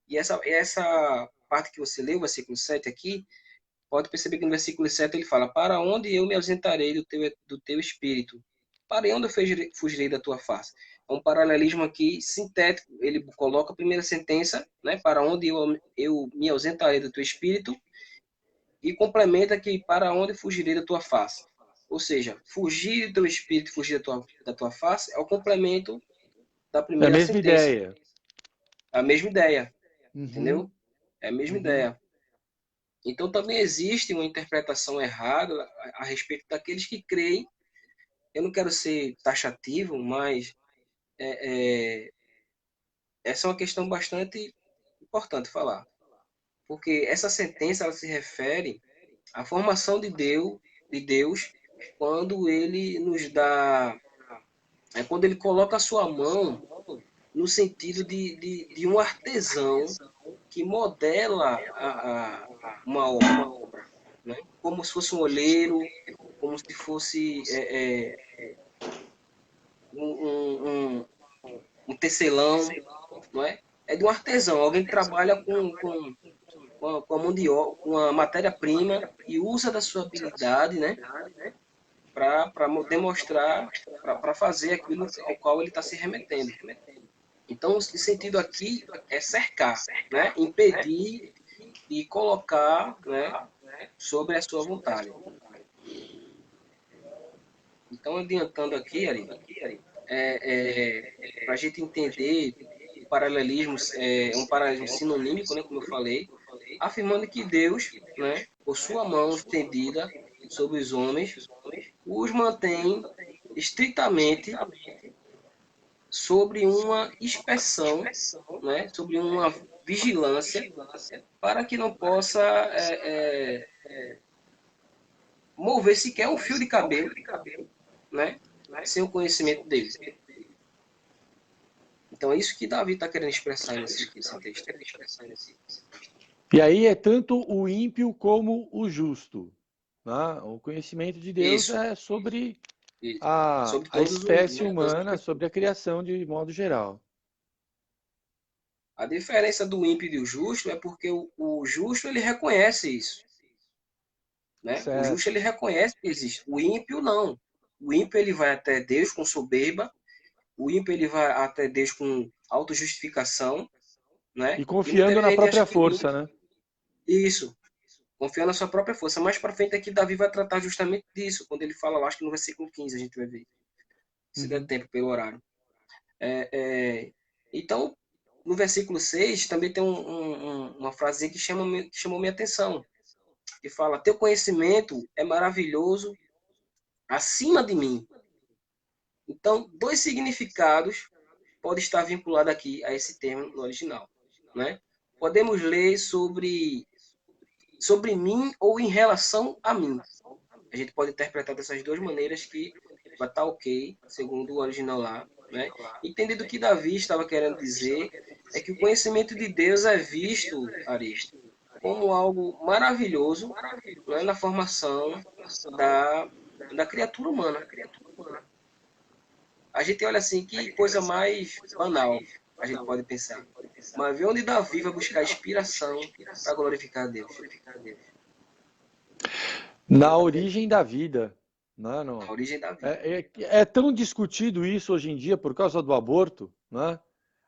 S3: E essa parte que você leu, o versículo 7 aqui, pode perceber que no versículo 7 ele fala: para onde eu me ausentarei do teu espírito? Para onde eu fugirei da tua face? É um paralelismo aqui sintético. Ele coloca a primeira sentença, né, para onde eu me ausentarei do teu espírito, e complementa que para onde fugirei da tua face. Ou seja, fugir do teu espírito, fugir da tua face, é o complemento da
S4: É a
S3: primeira
S4: mesma
S3: sentença.
S4: ideia.
S3: É a mesma ideia,
S4: Uhum,
S3: entendeu? É a mesma
S4: uhum.
S3: ideia. Então também existe uma interpretação errada a respeito daqueles que creem. Eu não quero ser taxativo, mas essa é uma questão bastante importante falar, porque essa sentença ela se refere à formação de Deus, quando ele nos dá, quando ele coloca a sua mão no sentido de um artesão que modela uma obra, né? Como se fosse um olheiro, como se fosse um tecelão, não é? É de um artesão, alguém que trabalha com a mão de obra, com a matéria-prima e usa da sua habilidade, né, para demonstrar, para fazer aquilo ao qual ele está se remetendo. Então, o sentido aqui é cercar, né, impedir e colocar, né, sobre a sua vontade. Então, adiantando aqui, Ari, para a gente entender o paralelismo, é um paralelismo sinonímico, né, como eu falei, afirmando que Deus, né, por sua mão estendida sobre os homens, os mantém estritamente sobre uma inspeção, né, sobre uma vigilância, para que não possa mover sequer um fio de cabelo, né, sem o conhecimento dele. Então é isso que Davi está querendo expressar nesse texto.
S4: E aí é tanto o ímpio como o justo. Né? O conhecimento de Deus
S3: Isso.
S4: é sobre
S3: Isso.
S4: a
S3: Sobre todos os,
S4: espécie
S3: né, todas as
S4: humana, sobre a
S3: pessoas.
S4: criação de modo geral.
S3: A diferença do ímpio e do justo é porque o justo ele reconhece isso, né? O justo
S4: Certo.
S3: ele reconhece que existe. O ímpio não. O ímpio ele vai até Deus com soberba. O ímpio ele vai até Deus com autojustificação, né?
S4: E
S3: E muita
S4: confiando na
S3: gente acha
S4: própria
S3: que o ímpio,
S4: força, né?
S3: isso, confia na sua própria força. Mais para frente aqui Davi vai tratar justamente disso, quando ele fala, acho que no versículo 15 a gente vai ver, se der
S4: Uhum.
S3: tempo pelo horário. Então, no versículo 6 também tem uma frase que chamou minha atenção, que fala: teu conhecimento é maravilhoso acima de mim. Então, dois significados podem estar vinculados aqui a esse termo no original, né? Podemos ler sobre mim ou em relação a mim. A gente pode interpretar dessas duas maneiras que vai estar ok, segundo o original lá, né? Entendendo o que Davi estava querendo dizer é que o conhecimento de Deus é visto, Aristo, como algo maravilhoso, né, na formação da criatura humana. A gente olha assim, que coisa mais banal a gente pode pensar. Mas vê onde Davi vai buscar inspiração para glorificar a Deus.
S4: Na origem da vida. Né?
S3: A origem da vida.
S4: É tão discutido isso hoje em dia por causa do aborto, né?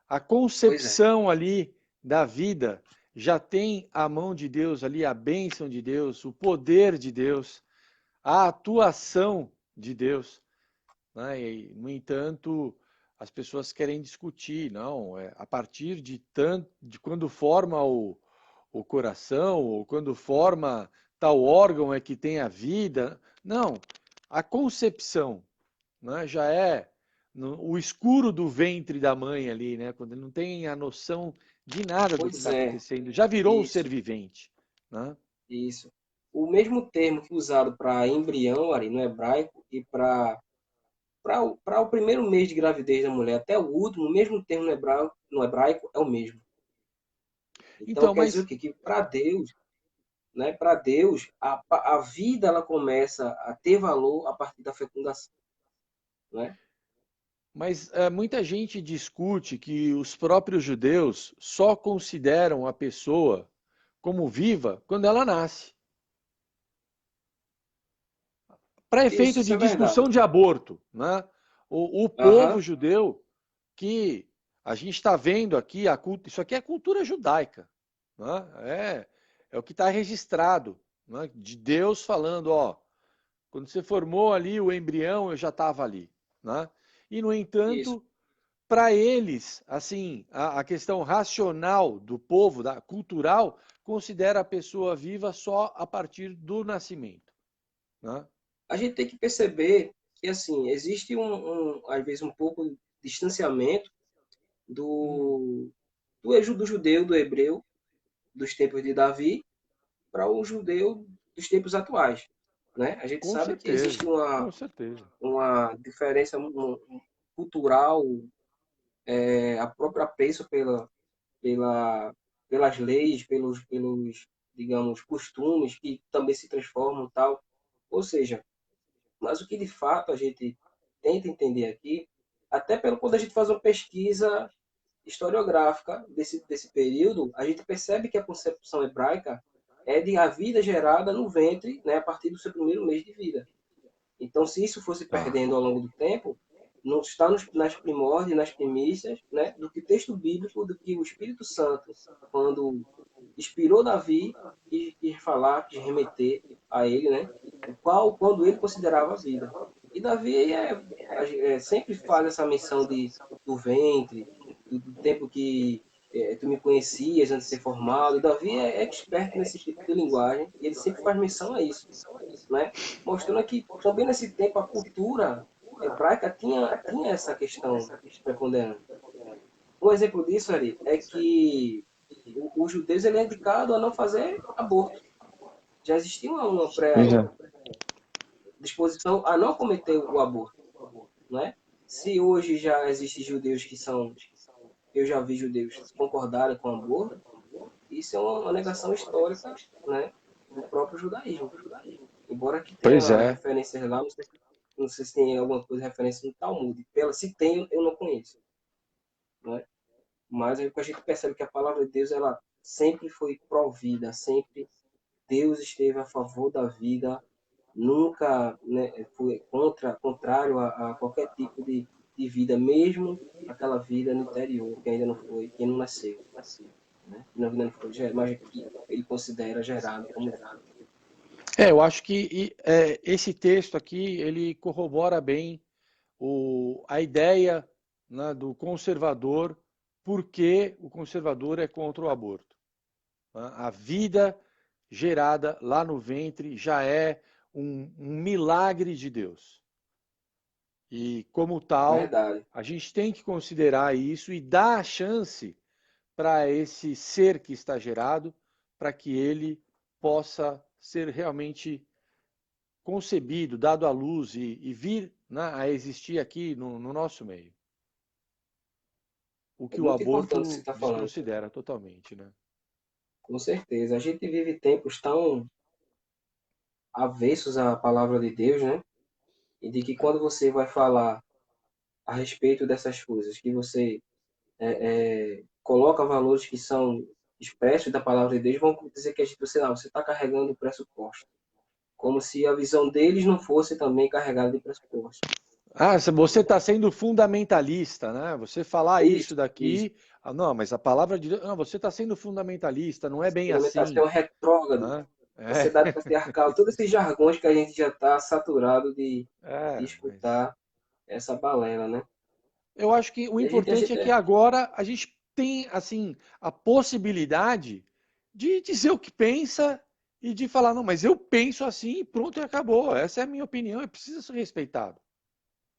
S4: A
S3: Pois é.
S4: concepção ali da vida já tem a mão de Deus ali, a bênção de Deus, o poder de Deus, a atuação de Deus. Né? E, no entanto, as pessoas querem discutir, não, a partir de quando forma o coração, ou quando forma tal órgão é que tem a vida. Não, a concepção, né, já é o escuro do ventre da mãe ali, né, quando ele não tem a noção de nada do que
S3: Pois
S4: está
S3: é,
S4: acontecendo, já virou um ser
S3: isso,
S4: vivente. Né?
S3: isso. O mesmo termo que é usado para embrião ali no hebraico e para o primeiro mês de gravidez da mulher até o último, o mesmo termo no hebraico é o mesmo. Então
S4: Então,
S3: quer dizer o
S4: mas
S3: quê? Que para Deus, né, para Deus, a vida ela começa a ter valor a partir da fecundação, né?
S4: Muita gente discute que os próprios judeus só consideram a pessoa como viva quando ela nasce. Para efeito
S3: Isso
S4: de
S3: é verdade.
S4: discussão de aborto, né? O povo
S3: Aham,
S4: judeu, que a gente está vendo aqui, isso aqui é cultura judaica. Né? É o que está registrado, né? De Deus falando, ó, quando você formou ali o embrião, eu já estava ali. Né? E, no
S3: isso.
S4: entanto, para eles, assim, a questão racional do povo, cultural, considera a pessoa viva só a partir do nascimento. Né?
S3: A gente tem que perceber que, assim, existe às vezes, um pouco de distanciamento
S4: Hum,
S3: do judeu, do hebreu, dos tempos de Davi, para o judeu dos tempos atuais, né? A gente
S4: com
S3: sabe que
S4: certeza,
S3: existe
S4: com certeza.
S3: uma diferença cultural, a própria apreço pela, pelas leis, digamos, costumes que também se transformam e tal. Ou seja, mas o que de fato a gente tenta entender aqui, até pelo quando a gente faz uma pesquisa historiográfica desse período, a gente percebe que a concepção hebraica é de a vida gerada no ventre, né, a partir do seu primeiro mês de vida. Então, se isso fosse
S4: Tá.
S3: perdendo ao longo do tempo, não está nas primórdias, nas primícias, né, do que o texto bíblico, do que o Espírito Santo, quando inspirou Davi, quis falar, quis remeter a ele, né, quando ele considerava a vida. E Davi sempre faz essa menção do ventre, do tempo que tu me conhecias antes de ser formado. E Davi é experto nesse tipo de linguagem, e ele sempre faz menção a isso, né? Mostrando que também nesse tempo a cultura hebraica tinha essa questão preponderante. Um exemplo disso, Ari, é que os judeus ele é indicado a não fazer aborto. Já existia uma
S4: Pois é.
S3: predisposição a não cometer o aborto, né? Se hoje já existem judeus eu já vi judeus concordarem com o aborto, isso é uma negação histórica, né, do próprio judaísmo. Embora que
S4: Pois
S3: tenha
S4: é.
S3: referências lá, não sei se tem alguma coisa referência no Talmud. Se tem, eu não conheço, né? Mas aí a gente percebe que a palavra de Deus ela sempre foi provida, sempre Deus esteve a favor da vida, nunca, né, foi contrário a qualquer tipo de vida, mesmo aquela vida no interior que ainda não foi, que não nasceu, né? Que ainda não foi, mas que ele considera gerado como vida.
S4: Eu acho que esse texto aqui, ele corrobora bem a ideia, né, do conservador, porque o conservador é contra o aborto. Né? A vida gerada lá no ventre já é um milagre de Deus. E, como tal,
S3: Verdade.
S4: a gente tem que considerar isso e dar a chance para esse ser que está gerado, para que ele possa ser realmente concebido, dado à luz e vir, né, a existir aqui no nosso meio. o
S3: É
S4: que o
S3: muito importante o que você
S4: aborto
S3: está falando.
S4: desconsidera totalmente, né?
S3: Com certeza. A gente vive tempos tão avessos à palavra de Deus, né? E de que quando você vai falar a respeito dessas coisas, que você coloca valores que são expressos da palavra de Deus, vão dizer que a gente, você está carregando o pressuposto. Como se a visão deles não fosse também carregada de pressuposto.
S4: Ah, você está sendo fundamentalista, né? Você falar isso
S3: Isso.
S4: daqui, não, mas a palavra de Deus, não, você está sendo fundamentalista, não é bem assim,
S3: Fundamentação retrógrado,
S4: né? É,
S3: sociedade patriarcal, todos esses jargões que a gente já está saturado de
S4: mas
S3: escutar essa balela, né?
S4: eu acho que o
S3: E a
S4: importante
S3: gente
S4: é que agora a gente tem, assim, a possibilidade de dizer o que pensa e de falar, não, mas eu penso assim e pronto, e acabou. Essa é a minha opinião, e precisa ser respeitado.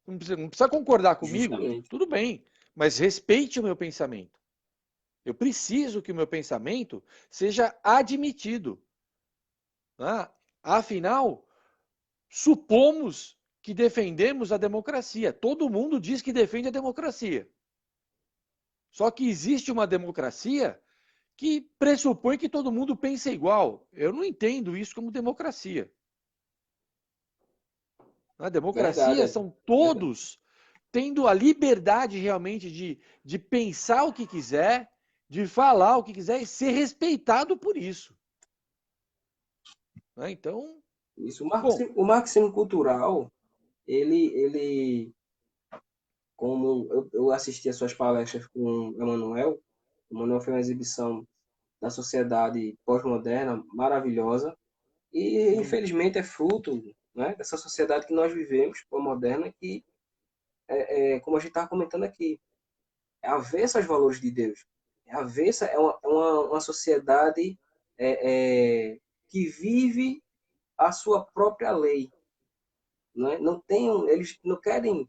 S4: Não precisa concordar comigo,
S3: justamente
S4: tudo bem, mas respeite o meu pensamento. Eu preciso que o meu pensamento seja admitido. Né? Afinal, supomos que defendemos a democracia. Todo mundo diz que defende a democracia. Só que existe uma democracia que pressupõe que todo mundo pensa igual. Eu não entendo isso como democracia. A democracia
S3: verdade,
S4: são
S3: verdade.
S4: todos tendo a liberdade realmente de pensar o que quiser, de falar o que quiser e ser respeitado por isso. Né? Então,
S3: Isso,
S4: bom,
S3: o marxismo cultural, ele como eu assisti as suas palestras com o Emanuel foi uma exibição da sociedade pós-moderna maravilhosa e, infelizmente, é fruto, né, dessa sociedade que nós vivemos, pós-moderna, que, como a gente estava comentando aqui, é avessa aos valores de Deus. É avessa, uma sociedade que vive a sua própria lei. Né? Não tem, eles não querem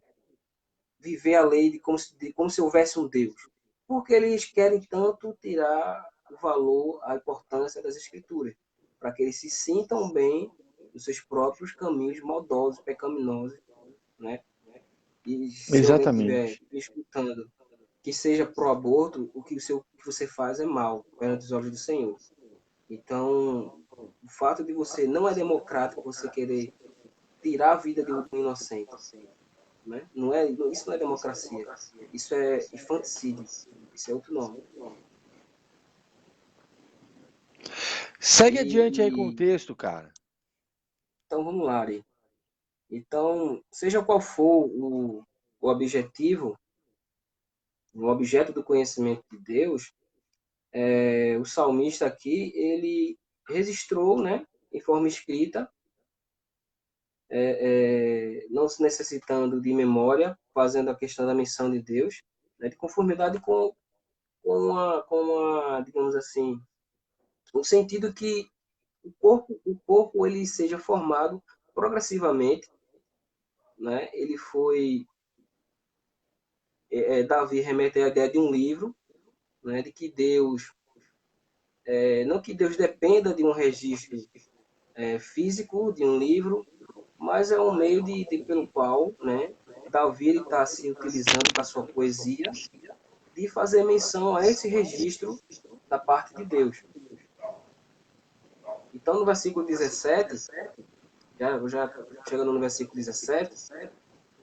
S3: viver a lei de como se houvesse um Deus. Porque eles querem tanto tirar o valor, a importância das escrituras, para que eles se sintam bem nos seus próprios caminhos maldosos, pecaminosos, né? E se alguém estiver
S4: exatamente.
S3: escutando que seja pro aborto, que você faz é mal perante os olhos do Senhor. Então, o fato de você não é democrático você querer tirar a vida de um inocente, né? Isso não é democracia. Isso é infanticídio. Isso é outro nome.
S4: Segue adiante aí com o
S3: E
S4: texto, cara.
S3: então vamos lá, Ari. Então, seja qual for o objetivo, o objeto do conhecimento de Deus, o salmista aqui ele registrou, né, em forma escrita, não se necessitando de memória, fazendo a questão da missão de Deus, né, de conformidade digamos assim, no sentido que o corpo ele seja formado progressivamente, né? Ele foi Davi remete à ideia de um livro, né? De que Deus não que Deus dependa de um registro físico de um livro, mas é um meio pelo qual, né? Davi está se utilizando para sua poesia de fazer menção a esse registro da parte de Deus. Então, no versículo 17, já chegando no versículo 17,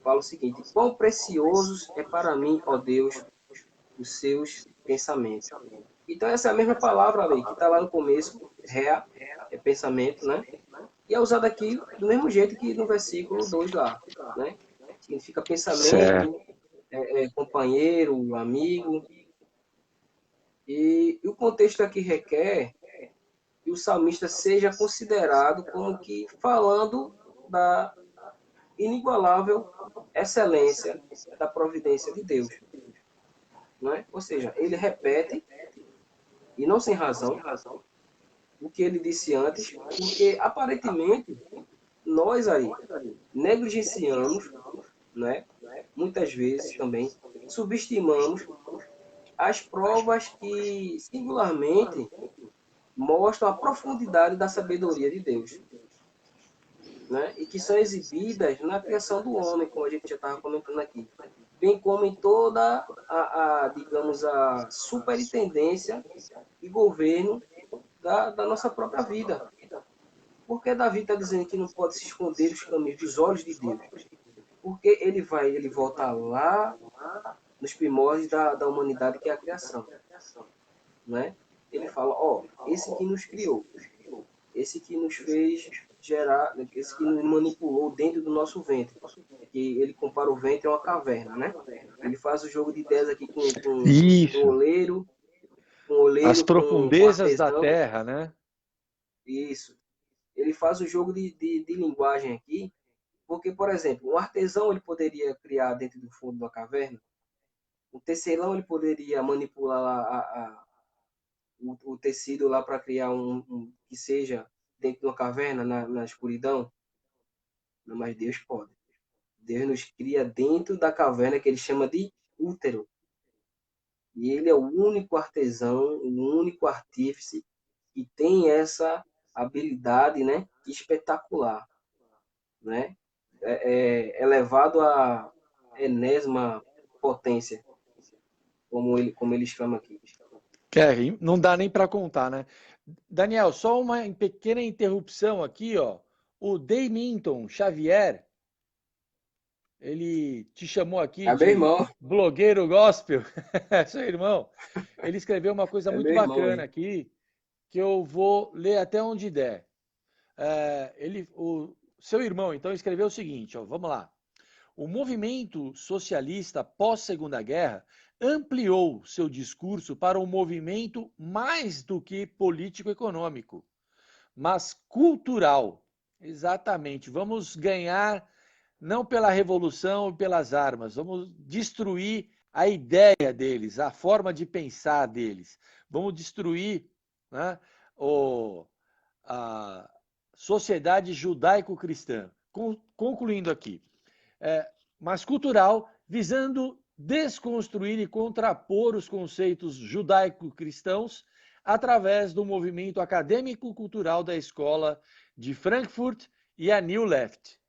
S3: fala o seguinte: quão preciosos é para mim, ó Deus, os seus pensamentos. Então, essa é a mesma palavra ali, que está lá no começo, rea, é pensamento, né? E é usada aqui do mesmo jeito que no versículo 2 lá, né? Significa
S4: Certo.
S3: pensamento, companheiro, amigo. E o contexto aqui requer que o salmista seja considerado como que falando da inigualável excelência da providência de Deus. Não é? Ou seja, ele repete, e não sem razão, o que ele disse antes, porque aparentemente nós aí negligenciamos, né? Muitas vezes também subestimamos as provas que singularmente mostram a profundidade da sabedoria de Deus, né? E que são exibidas na criação do homem, como a gente já estava comentando aqui. bem como em toda digamos, a superintendência e governo da nossa própria vida. Porque Davi está dizendo que não pode se esconder os caminhos dos olhos de Deus. Porque ele volta lá nos primórdios da humanidade, que é a criação. Né? Ele fala, esse que nos criou, esse que nos fez gerar, esse que nos manipulou dentro do nosso ventre. Que ele compara o ventre a uma caverna, né? Ele faz o jogo de ideias aqui com o oleiro,
S4: as profundezas
S3: com
S4: da terra, né?
S3: Isso. Ele faz o jogo de linguagem aqui, porque, por exemplo, um artesão ele poderia criar dentro do fundo da caverna, um tecelão ele poderia manipular lá o tecido lá para criar um que seja dentro de uma caverna, na escuridão. Não, mas Deus pode. Deus nos cria dentro da caverna, que ele chama de útero. E ele é o único artesão, o único artífice que tem essa habilidade, né, espetacular, né? Elevado a enésima potência, como ele chama aqui.
S4: Não dá nem para contar, né? Daniel, só uma pequena interrupção aqui, ó. O Deiminton Xavier, ele te chamou aqui
S3: de irmão.
S4: blogueiro gospel, seu irmão. Ele escreveu uma coisa muito bacana aqui, que eu vou ler até onde der. O seu irmão, então, escreveu o seguinte, ó, vamos lá. O movimento socialista pós-Segunda Guerra ampliou seu discurso para um movimento mais do que político-econômico, mas cultural. Exatamente. Vamos ganhar não pela revolução e pelas armas, vamos destruir a ideia deles, a forma de pensar deles. Vamos destruir, né, a sociedade judaico-cristã. Concluindo aqui, mas cultural, visando desconstruir e contrapor os conceitos judaico-cristãos através do movimento acadêmico-cultural da escola de Frankfurt e a New Left.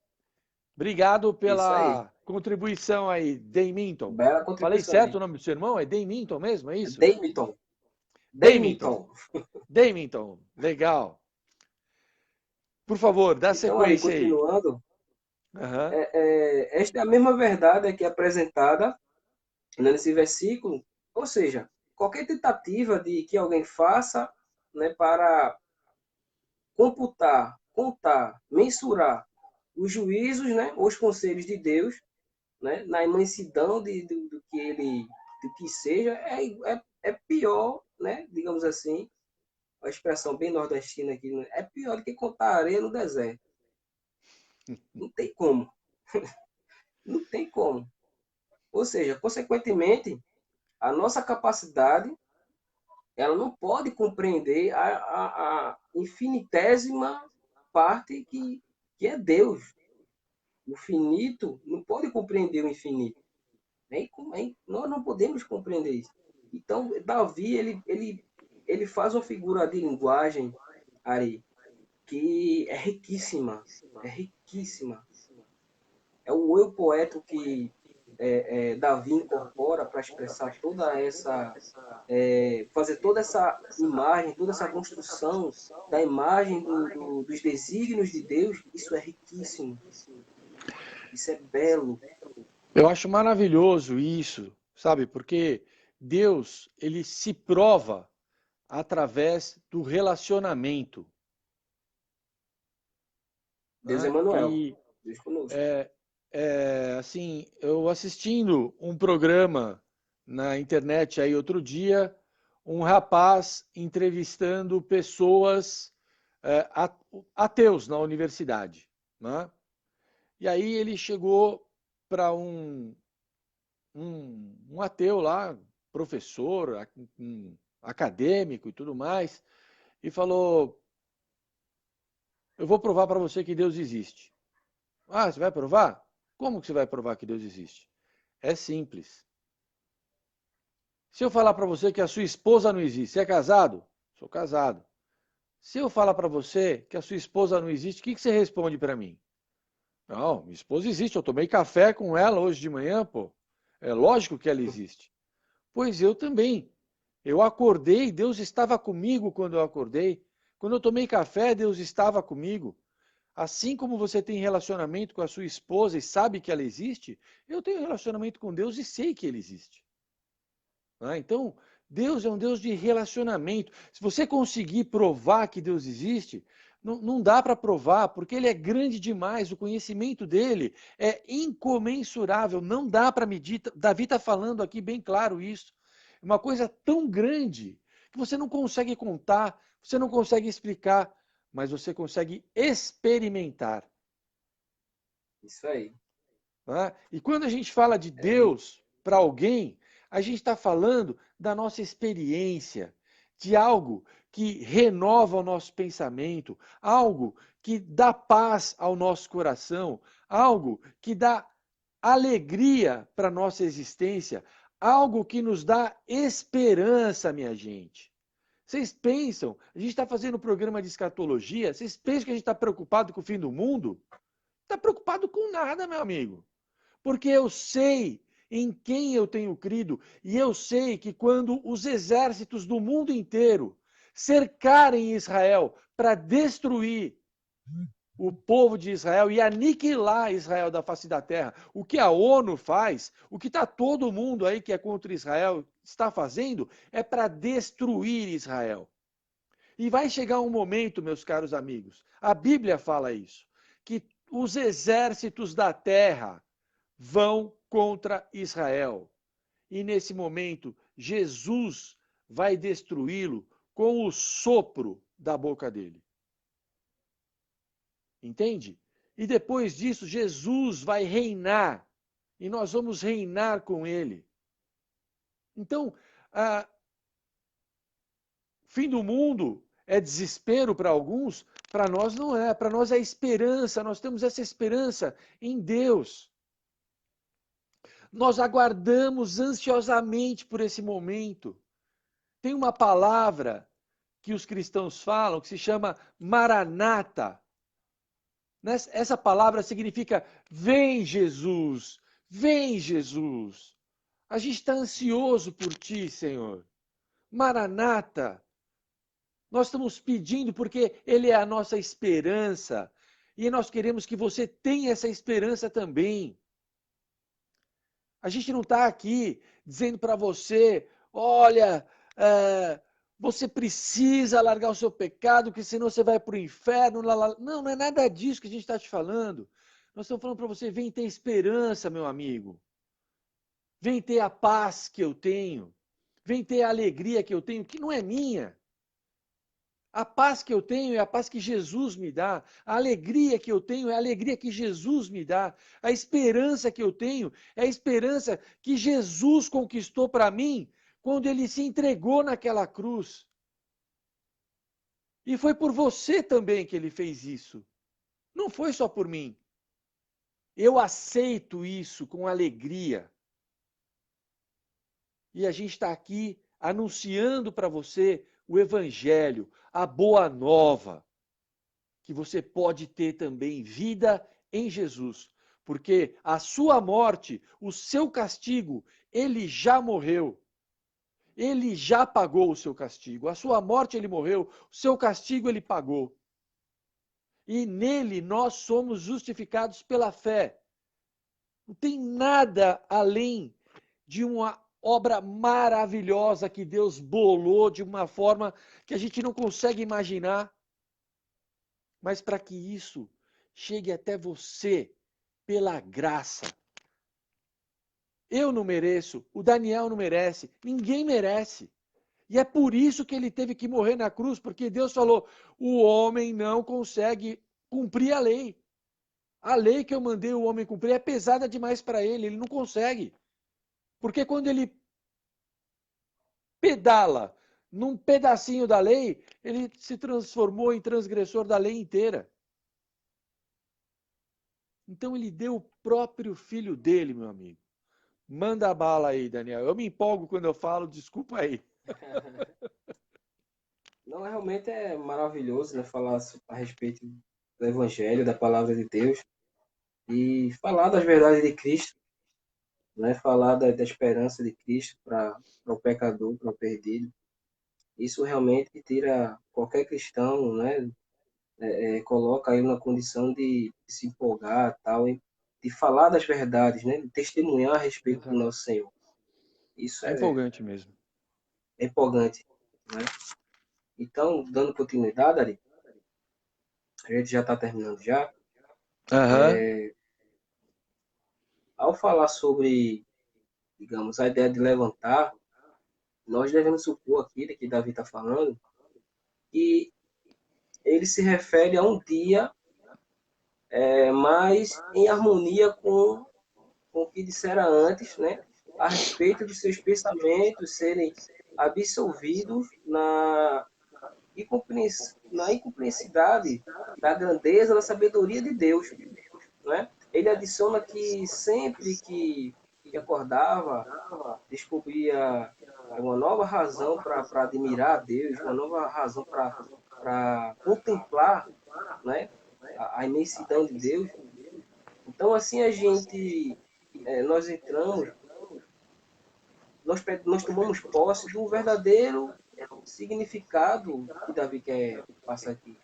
S4: Obrigado pela contribuição aí, Deiminton.
S3: Bela contribuição.
S4: Falei certo o nome do seu irmão? É Deiminton mesmo, é isso? Deiminton, legal. Por favor, dá sequência aí.
S3: Continuando, esta é a mesma verdade que é apresentada nesse versículo, ou seja, qualquer tentativa de que alguém faça, né, para computar, contar, mensurar os juízos, né, os conselhos de Deus, né, na imensidão do que seja, é pior, né, digamos assim, a expressão bem nordestina aqui, é pior do que contar areia no deserto. Não tem como. Não tem como. Ou seja, consequentemente, a nossa capacidade, ela não pode compreender a infinitésima parte que é Deus. O finito não pode compreender o infinito. Nós não podemos compreender isso. Então, Davi, ele faz uma figura de linguagem, Ari, que é riquíssima. É riquíssima. É o eu poético que Davi incorpora para expressar toda essa... fazer toda essa imagem, toda essa construção da imagem dos desígnios de Deus. Isso é riquíssimo. Isso é belo.
S4: Eu acho maravilhoso isso, sabe? Porque Deus, ele se prova através do relacionamento.
S3: Deus é Emmanuel. Deus conosco.
S4: Assim, eu assistindo um programa na internet aí outro dia, um rapaz entrevistando pessoas ateus na universidade, né? E aí ele chegou para um ateu lá, professor, acadêmico e tudo mais, e falou: eu vou provar para você que Deus existe. Ah, você vai provar? Como que você vai provar que Deus existe? É simples. Se eu falar para você que a sua esposa não existe, você é casado? Sou casado. Se eu falar para você que a sua esposa não existe, o que você responde para mim? Não, minha esposa existe, eu tomei café com ela hoje de manhã, pô. É lógico que ela existe. Pois eu também. Eu acordei, Deus estava comigo quando eu acordei. Quando eu tomei café, Deus estava comigo. Assim como você tem relacionamento com a sua esposa e sabe que ela existe, eu tenho relacionamento com Deus e sei que ele existe. Então, Deus é um Deus de relacionamento. Se você conseguir provar que Deus existe, não dá para provar, porque ele é grande demais, o conhecimento dele é incomensurável, não dá para medir. Davi está falando aqui bem claro isso. É uma coisa tão grande que você não consegue contar, você não consegue explicar, mas você consegue experimentar.
S3: Isso aí.
S4: E quando a gente fala de Deus para alguém, a gente está falando da nossa experiência, de algo que renova o nosso pensamento, algo que dá paz ao nosso coração, algo que dá alegria para a nossa existência, algo que nos dá esperança, minha gente. Vocês pensam, a gente está fazendo um programa de escatologia, vocês pensam que a gente está preocupado com o fim do mundo? Não está preocupado com nada, meu amigo. Porque eu sei em quem eu tenho crido, e eu sei que quando os exércitos do mundo inteiro cercarem Israel para destruir o povo de Israel e aniquilar Israel da face da terra, o que a ONU faz, o que está todo mundo aí que é contra Israel está fazendo, é para destruir Israel. E vai chegar um momento, meus caros amigos, a Bíblia fala isso, que os exércitos da terra vão contra Israel. E nesse momento, Jesus vai destruí-lo com o sopro da boca dele. Entende? E depois disso, Jesus vai reinar. E nós vamos reinar com ele. Então, fim do mundo é desespero para alguns, para nós não é. Para nós é esperança. Nós temos essa esperança em Deus. Nós aguardamos ansiosamente por esse momento. Tem uma palavra que os cristãos falam que se chama Maranata. Essa palavra significa vem Jesus, vem Jesus. A gente está ansioso por ti, Senhor. Maranata. Nós estamos pedindo porque Ele é a nossa esperança. E nós queremos que você tenha essa esperança também. A gente não está aqui dizendo para você, olha, você precisa largar o seu pecado, porque senão você vai para o inferno. Não, não é nada disso que a gente está te falando. Nós estamos falando para você, vem ter esperança, meu amigo. Vem ter a paz que eu tenho. Vem ter a alegria que eu tenho, que não é minha. A paz que eu tenho é a paz que Jesus me dá. A alegria que eu tenho é a alegria que Jesus me dá. A esperança que eu tenho é a esperança que Jesus conquistou para mim quando ele se entregou naquela cruz. E foi por você também que ele fez isso. Não foi só por mim. Eu aceito isso com alegria. E a gente está aqui anunciando para você o Evangelho, a boa nova, que você pode ter também vida em Jesus, porque a sua morte, o seu castigo, ele já morreu. Ele já pagou o seu castigo. A sua morte ele morreu, o seu castigo ele pagou. E nele nós somos justificados pela fé. Não tem nada além de uma obra maravilhosa que Deus bolou de uma forma que a gente não consegue imaginar. Mas para que isso chegue até você pela graça. Eu não mereço, o Daniel não merece, ninguém merece. E é por isso que ele teve que morrer na cruz, porque Deus falou: o homem não consegue cumprir a lei. A lei que eu mandei o homem cumprir é pesada demais para ele, ele não consegue. Porque quando ele pedala num pedacinho da lei, ele se transformou em transgressor da lei inteira. Então ele deu o próprio filho dele, meu amigo. Manda a bala aí, Daniel. Eu me empolgo quando eu falo, desculpa aí.
S3: Não, realmente é maravilhoso, né, falar a respeito do Evangelho, da palavra de Deus e falar das verdades de Cristo. né? Falar da esperança de Cristo para o pecador, para o perdido. Isso realmente tira qualquer cristão, né? Coloca ele na condição de se empolgar, tal, de falar das verdades, né? De testemunhar a respeito do
S4: Exato.
S3: nosso Senhor. Isso
S4: É empolgante mesmo.
S3: é empolgante, né? Então, dando continuidade, Ari, a gente já está terminando já.
S4: Aham.
S3: Ao falar sobre, digamos, a ideia de levantar, nós devemos supor aqui, que Davi está falando, que ele se refere a um dia mais em harmonia com o que dissera antes, né? A respeito dos seus pensamentos serem absolvidos na incompreensibilidade da grandeza, da sabedoria de Deus, né? Ele adiciona que sempre que acordava, descobria uma nova razão para admirar a Deus, uma nova razão para contemplar, né, a imensidão de Deus. Então, assim, nós entramos, nós tomamos posse do verdadeiro significado que Davi quer passar aqui,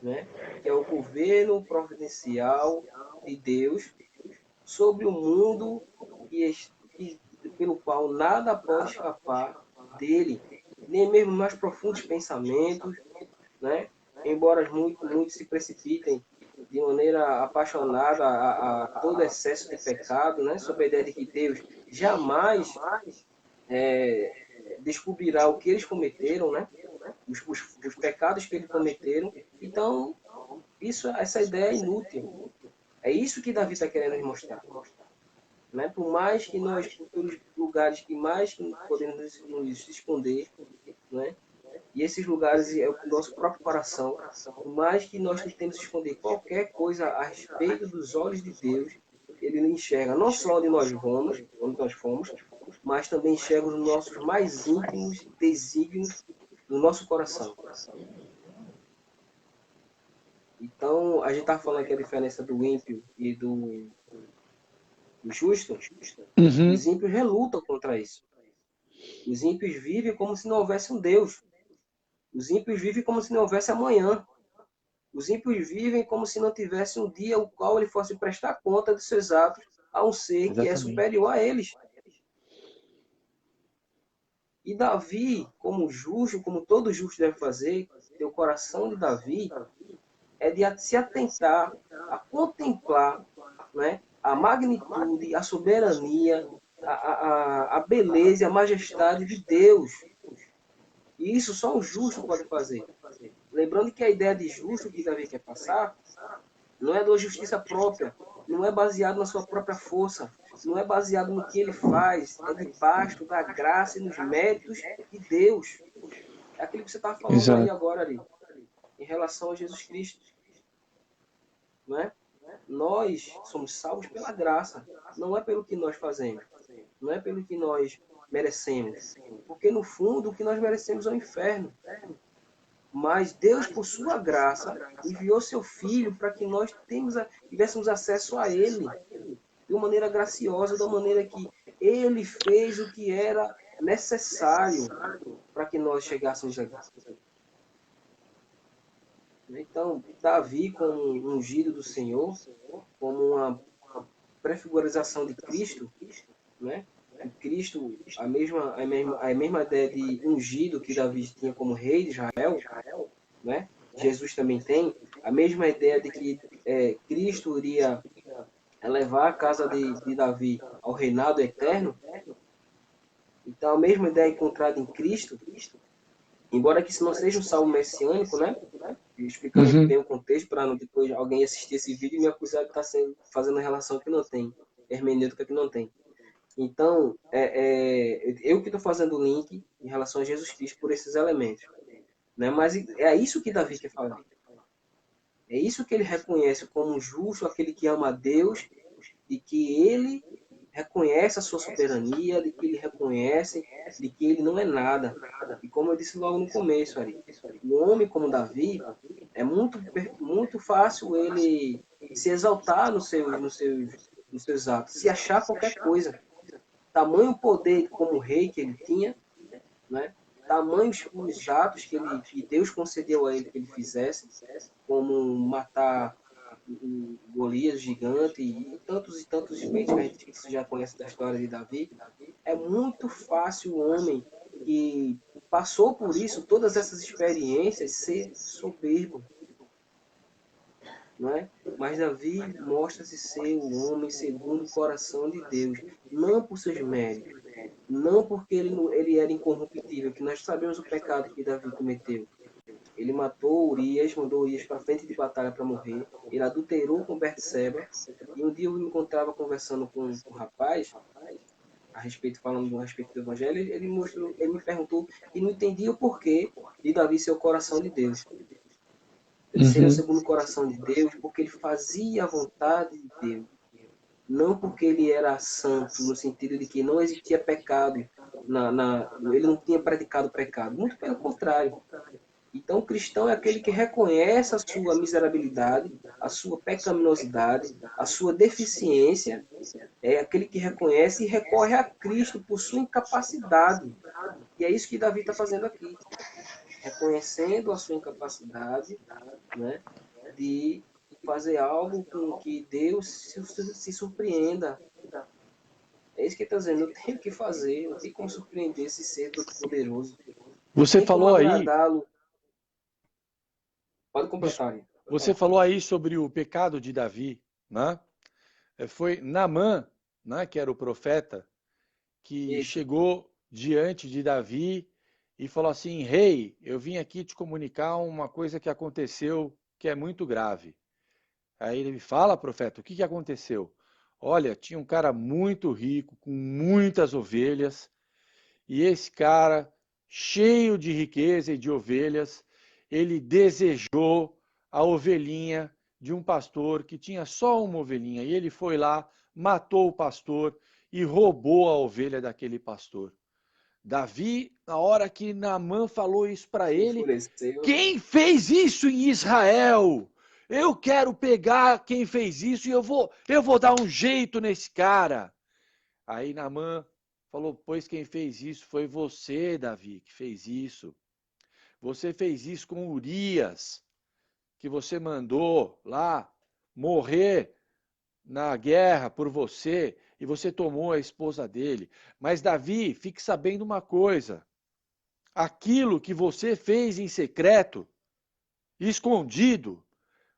S3: né? Que é o governo providencial de Deus sobre o mundo que, pelo qual nada pode escapar dele, nem mesmo mais profundos pensamentos, né? Embora muitos se precipitem de maneira apaixonada a todo excesso de pecado, né? Sob a ideia de que Deus jamais descobrirá o que eles cometeram, né? Os pecados que eles cometeram. Então, essa ideia é inútil. É isso que Davi está querendo nos mostrar. Né? Por mais que nós, pelos lugares que mais podemos nos esconder, né? E esses lugares é o nosso próprio coração, por mais que nós tentemos esconder qualquer coisa a respeito dos olhos de Deus, ele enxerga não só onde nós fomos, mas também enxerga os nossos mais íntimos desígnios do nosso coração. Então, a gente está falando aqui a diferença do ímpio e do justo.
S4: Uhum.
S3: Os ímpios relutam contra isso. Os ímpios vivem como se não houvesse um Deus. Os ímpios vivem como se não houvesse amanhã. Os ímpios vivem como se não tivesse um dia o qual ele fosse prestar conta dos seus atos a um ser que é
S4: Exatamente.
S3: superior a eles. E Davi, como justo, como todo justo deve fazer, o coração de Davi é de se atentar, a contemplar, né, a magnitude, a soberania, a beleza e a majestade de Deus. E isso só um justo pode fazer. Lembrando que a ideia de justo que Davi quer passar não é da justiça própria, não é baseado na sua própria força, não é baseado no que ele faz, é debaixo da graça e nos méritos de Deus. É aquilo que você estava falando aí
S4: Exato.
S3: agora, ali, em relação a Jesus Cristo. Não é? Nós somos salvos pela graça, não é pelo que nós fazemos, não é pelo que nós merecemos. Porque, no fundo, o que nós merecemos é o inferno. Mas Deus, por sua graça, enviou seu Filho para que nós tivéssemos acesso a Ele de uma maneira graciosa, de uma maneira que Ele fez o que era necessário para que nós chegássemos a graça. Então, Davi, como um ungido do Senhor, como uma prefigurização de Cristo, né? E Cristo, a mesma ideia de ungido que Davi tinha como rei de Israel, né? Jesus também tem a mesma ideia de que Cristo iria levar a casa de Davi ao reinado eterno. Então, a mesma ideia encontrada em Cristo, embora que isso não seja um salmo messiânico, né? Explicando aqui bem o contexto, para não depois alguém assistir esse vídeo e me acusar de estar fazendo relação que não tem, hermenêutica que não tem. Então, eu que estou fazendo o link em relação a Jesus Cristo por esses elementos. Né? Mas é isso que Davi quer falar. É isso que ele reconhece como justo, aquele que ama a Deus, e que ele reconhece a sua soberania, de que ele reconhece de que ele não é nada. E como eu disse logo no começo, Ari, um homem como Davi, é muito fácil ele se exaltar nos seus atos, se achar qualquer coisa. tamanho poder como rei que ele tinha, né? Tamanhos os atos que Deus concedeu a ele que ele fizesse, como matar o Golias gigante e tantos feitos que a gente já conhece da história de Davi. É muito fácil o homem que passou por isso, todas essas experiências, ser soberbo, não é? Mas Davi mostra-se ser o homem segundo o coração de Deus, não por seus méritos, não porque ele era incorruptível, que nós sabemos o pecado que Davi cometeu. Ele matou Urias, mandou Urias para frente de batalha para morrer. Ele adulterou com Betseba. E um dia eu me encontrava conversando com um rapaz falando a respeito do evangelho. Ele me perguntou e não entendia o porquê de Davi ser o coração de Deus. Ele seria o segundo coração de Deus porque ele fazia a vontade de Deus. Não porque ele era santo, no sentido de que não existia pecado. Ele não tinha praticado pecado. Muito pelo contrário. Então, o cristão é aquele que reconhece a sua miserabilidade, a sua pecaminosidade, a sua deficiência. É aquele que reconhece e recorre a Cristo por sua incapacidade. E é isso que Davi está fazendo aqui. Reconhecendo a sua incapacidade, né, de fazer algo com que Deus se surpreenda. É isso que ele está dizendo. Eu tenho que fazer, eu tenho como surpreender esse ser todo poderoso.
S4: Você falou aí,
S3: agradá-lo. Pode completar aí.
S4: Você falou aí sobre o pecado de Davi, né? Foi Naamã, né, que era o profeta, que
S3: Isso.
S4: chegou diante de Davi e falou assim: Rei, eu vim aqui te comunicar uma coisa que aconteceu que é muito grave. Aí ele me fala, profeta, o que aconteceu? Olha, tinha um cara muito rico, com muitas ovelhas, e esse cara, cheio de riqueza e de ovelhas, ele desejou a ovelhinha de um pastor que tinha só uma ovelhinha. E ele foi lá, matou o pastor e roubou a ovelha daquele pastor. Davi, na hora que Naamã falou isso para ele,
S3: Enfureceu.
S4: quem fez isso em Israel? Eu quero pegar quem fez isso e eu vou dar um jeito nesse cara. Aí Naamã falou, pois quem fez isso foi você, Davi, que fez isso. Você fez isso com Urias, que você mandou lá morrer na guerra por você, e você tomou a esposa dele. Mas Davi, fique sabendo uma coisa, aquilo que você fez em secreto, escondido,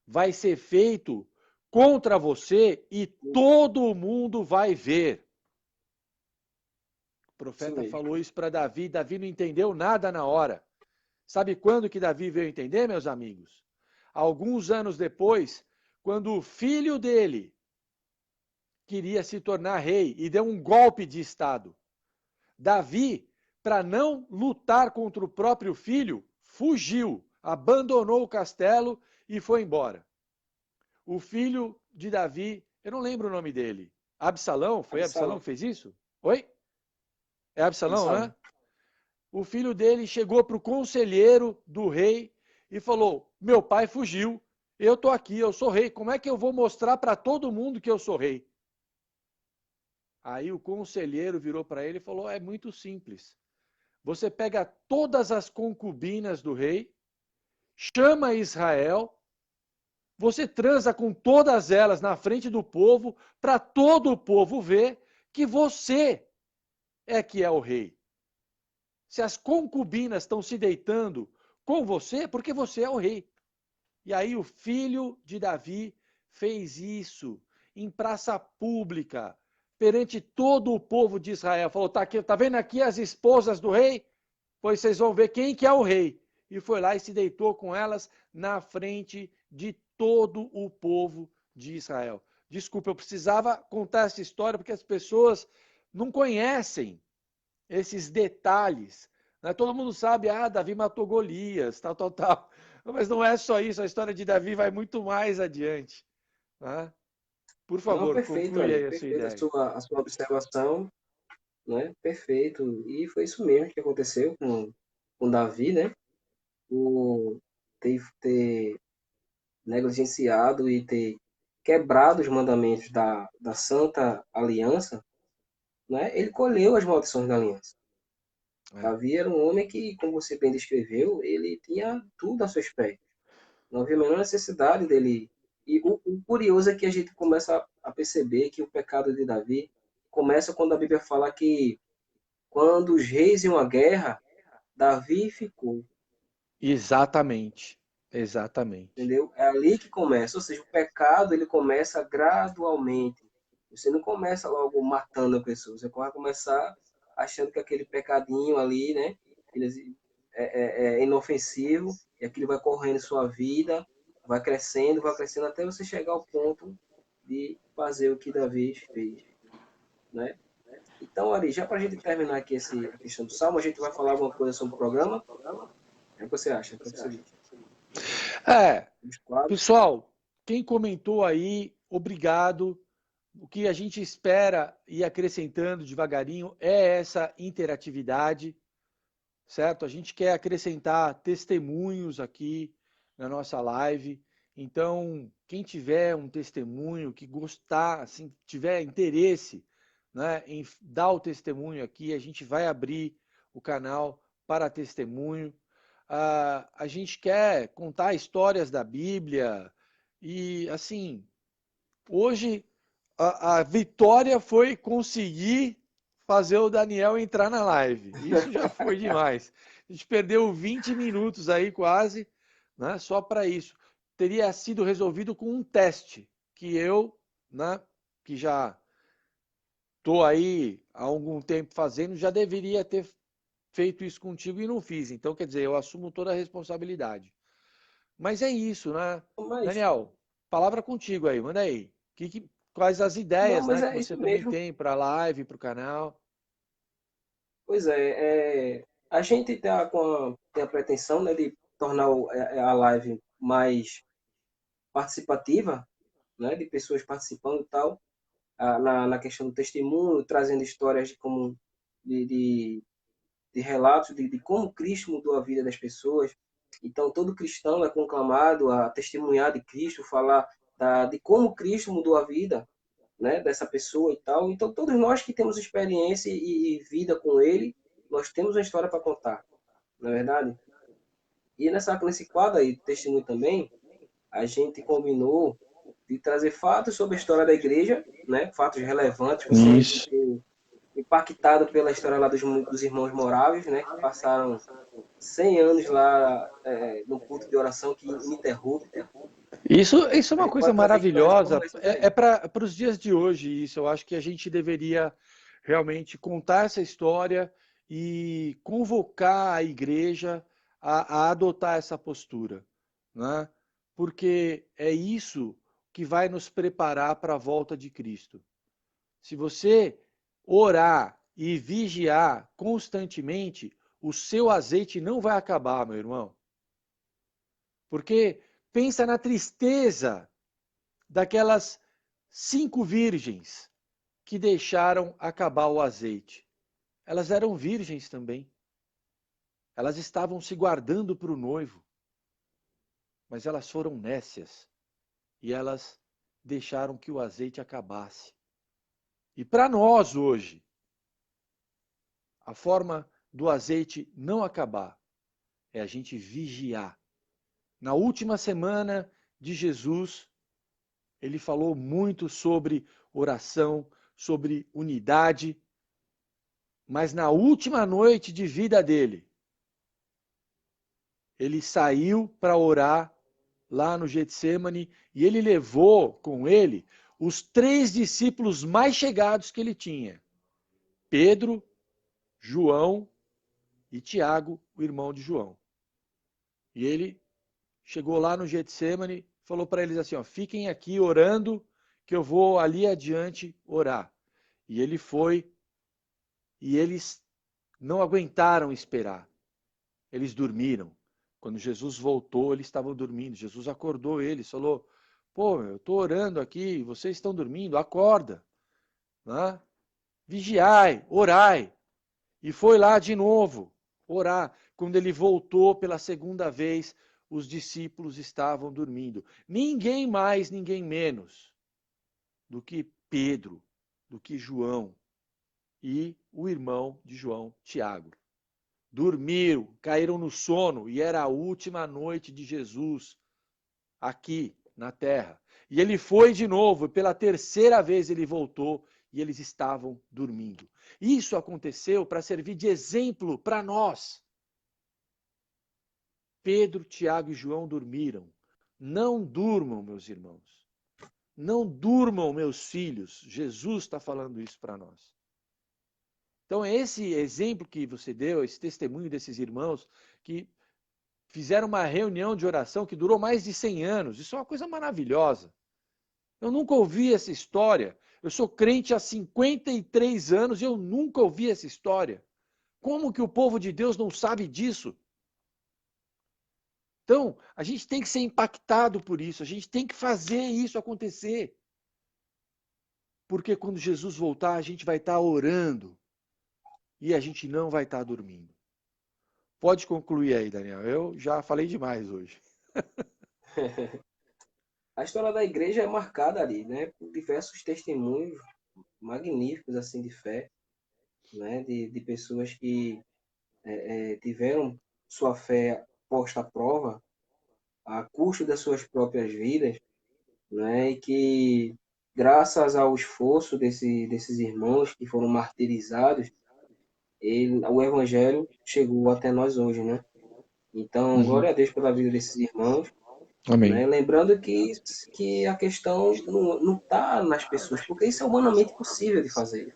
S4: vai ser feito contra você e todo mundo vai ver. O profeta falou isso para Davi, Davi não entendeu nada na hora. Sabe quando que Davi veio entender, meus amigos? Alguns anos depois, quando o filho dele queria se tornar rei e deu um golpe de estado. Davi, para não lutar contra o próprio filho, fugiu, abandonou o castelo e foi embora. O filho de Davi, eu não lembro o nome dele. Absalão? Foi Absalão que fez isso? Oi? É Absalão, né? O filho dele chegou para o conselheiro do rei e falou: meu pai fugiu, eu estou aqui, eu sou rei, como é que eu vou mostrar para todo mundo que eu sou rei? Aí o conselheiro virou para ele e falou: é muito simples. Você pega todas as concubinas do rei, chama Israel, você transa com todas elas na frente do povo, para todo o povo ver que você é que é o rei. Se as concubinas estão se deitando com você, porque você é o rei. E aí o filho de Davi fez isso em praça pública, perante todo o povo de Israel. Falou, tá vendo aqui as esposas do rei? Pois vocês vão ver quem que é o rei. E foi lá e se deitou com elas na frente de todo o povo de Israel. Desculpa, eu precisava contar essa história porque as pessoas não conhecem esses detalhes. Né? Todo mundo sabe, Davi matou Golias, tal. Mas não é só isso, a história de Davi vai muito mais adiante. Né? Por favor,
S3: perfeito,
S4: conclui aí a sua
S3: perfeito
S4: ideia.
S3: a sua observação, né? Perfeito. E foi isso mesmo que aconteceu com Davi, né? O ter negligenciado e ter quebrado os mandamentos da Santa Aliança, né, ele colheu as maldições da aliança.
S4: É.
S3: Davi era um homem que, como você bem descreveu, ele tinha tudo a seus pés. Não havia a menor necessidade dele. E o curioso é que a gente começa a perceber que o pecado de Davi começa quando a Bíblia fala que quando os reis iam à guerra, Davi ficou.
S4: Exatamente. Exatamente.
S3: Entendeu? É ali que começa. Ou seja, o pecado ele começa gradualmente. Você não começa logo matando a pessoa. Você vai começar achando que aquele pecadinho ali, né? É inofensivo. E aquilo vai correndo em sua vida, vai crescendo até você chegar ao ponto de fazer o que Davi fez, né? Então, Ari, já para a gente terminar aqui a questão do Salmo, a gente vai falar alguma coisa sobre o programa? O que você acha? O que você diz?
S4: É,
S3: Os quadros?
S4: pessoal, quem comentou aí, obrigado. O que a gente espera e acrescentando devagarinho é essa interatividade, certo? A gente quer acrescentar testemunhos aqui na nossa live. Então, quem tiver um testemunho, que gostar, assim, tiver interesse, né, em dar o testemunho aqui, a gente vai abrir o canal para testemunho. A gente quer contar histórias da Bíblia e, assim, hoje a vitória foi conseguir fazer o Daniel entrar na live. Isso já foi demais. A gente perdeu 20 minutos aí quase, né, só para isso. Teria sido resolvido com um teste que eu, né, que já estou aí há algum tempo fazendo, já deveria ter feito isso contigo e não fiz. Então, quer dizer, eu assumo toda a responsabilidade. Mas é isso, né?
S3: Mas,
S4: Daniel, palavra contigo aí, manda aí. Quais as
S3: não,
S4: ideias,
S3: mas
S4: né, que
S3: é
S4: você
S3: isso
S4: também
S3: mesmo.
S4: tem para a live, para o canal?
S3: Pois a gente tem a pretensão, né, de tornar a live mais participativa, né, de pessoas participando e tal, na questão do testemunho, trazendo histórias de, de, de relatos de como Cristo mudou a vida das pessoas. Então, todo cristão é conclamado a testemunhar de Cristo, falar de como Cristo mudou a vida, né, dessa pessoa e tal. Então, todos nós que temos experiência e vida com ele, nós temos uma história para contar, não é verdade? E nesse quadro aí, testemunho também, a gente combinou de trazer fatos sobre a história da igreja, né, fatos relevantes, você
S4: Isso.
S3: ficou impactado pela história lá dos irmãos moráveis, né, que passaram 100 anos lá no culto de oração que ininterrupto.
S4: Isso é
S3: A
S4: uma
S3: gente
S4: coisa
S3: pode trazer aqui para
S4: maravilhosa.
S3: responder isso
S4: É
S3: daí.
S4: para os dias de hoje isso. Eu acho que a gente deveria realmente contar essa história e convocar a igreja a adotar essa postura, né? Porque é isso que vai nos preparar para a volta de Cristo. Se você orar e vigiar constantemente, o seu azeite não vai acabar, meu irmão. Porque pensa na tristeza daquelas 5 virgens que deixaram acabar o azeite. Elas eram virgens também. Elas estavam se guardando para o noivo, mas elas foram nécias e elas deixaram que o azeite acabasse. E para nós hoje, a forma do azeite não acabar é a gente vigiar. Na última semana de Jesus, ele falou muito sobre oração, sobre unidade, mas na última noite de vida dele, ele saiu para orar lá no Getsemane e ele levou com ele os 3 discípulos mais chegados que ele tinha: Pedro, João e Tiago, o irmão de João. E ele chegou lá no Getsemane, falou para eles assim, ó, fiquem aqui orando, que eu vou ali adiante orar. E ele foi, e eles não aguentaram esperar. Eles dormiram. Quando Jesus voltou, eles estavam dormindo. Jesus acordou eles, falou, pô, eu estou orando aqui, vocês estão dormindo, acorda. Né? Vigiai, orai. E foi lá de novo orar. Quando ele voltou pela segunda vez, os discípulos estavam dormindo. Ninguém mais, ninguém menos do que Pedro, do que João e o irmão de João, Tiago. Dormiram, caíram no sono, e era a última noite de Jesus aqui na terra. E ele foi de novo, e pela terceira vez ele voltou, e eles estavam dormindo. Isso aconteceu para servir de exemplo para nós. Pedro, Tiago e João dormiram. Não durmam, meus irmãos. Não durmam, meus filhos. Jesus está falando isso para nós. Então, esse exemplo que você deu, esse testemunho desses irmãos que fizeram uma reunião de oração que durou mais de 100 anos, isso é uma coisa maravilhosa. Eu nunca ouvi essa história. Eu sou crente há 53 anos e eu nunca ouvi essa história. Como que o povo de Deus não sabe disso? Então, a gente tem que ser impactado por isso, a gente tem que fazer isso acontecer. Porque quando Jesus voltar, a gente vai estar orando e a gente não vai estar dormindo. Pode concluir aí, Daniel. Eu já falei demais hoje.
S3: A história da igreja é marcada ali, né, por diversos testemunhos magníficos assim de fé, né, de pessoas que tiveram sua fé posta à prova a custo das suas próprias vidas, né, e que graças ao esforço desses irmãos que foram martirizados, o evangelho chegou até nós hoje, né? Então, glória a Deus pela vida desses irmãos.
S4: Amém.
S3: Né? Lembrando que a questão não está nas pessoas, porque isso é humanamente possível de fazer.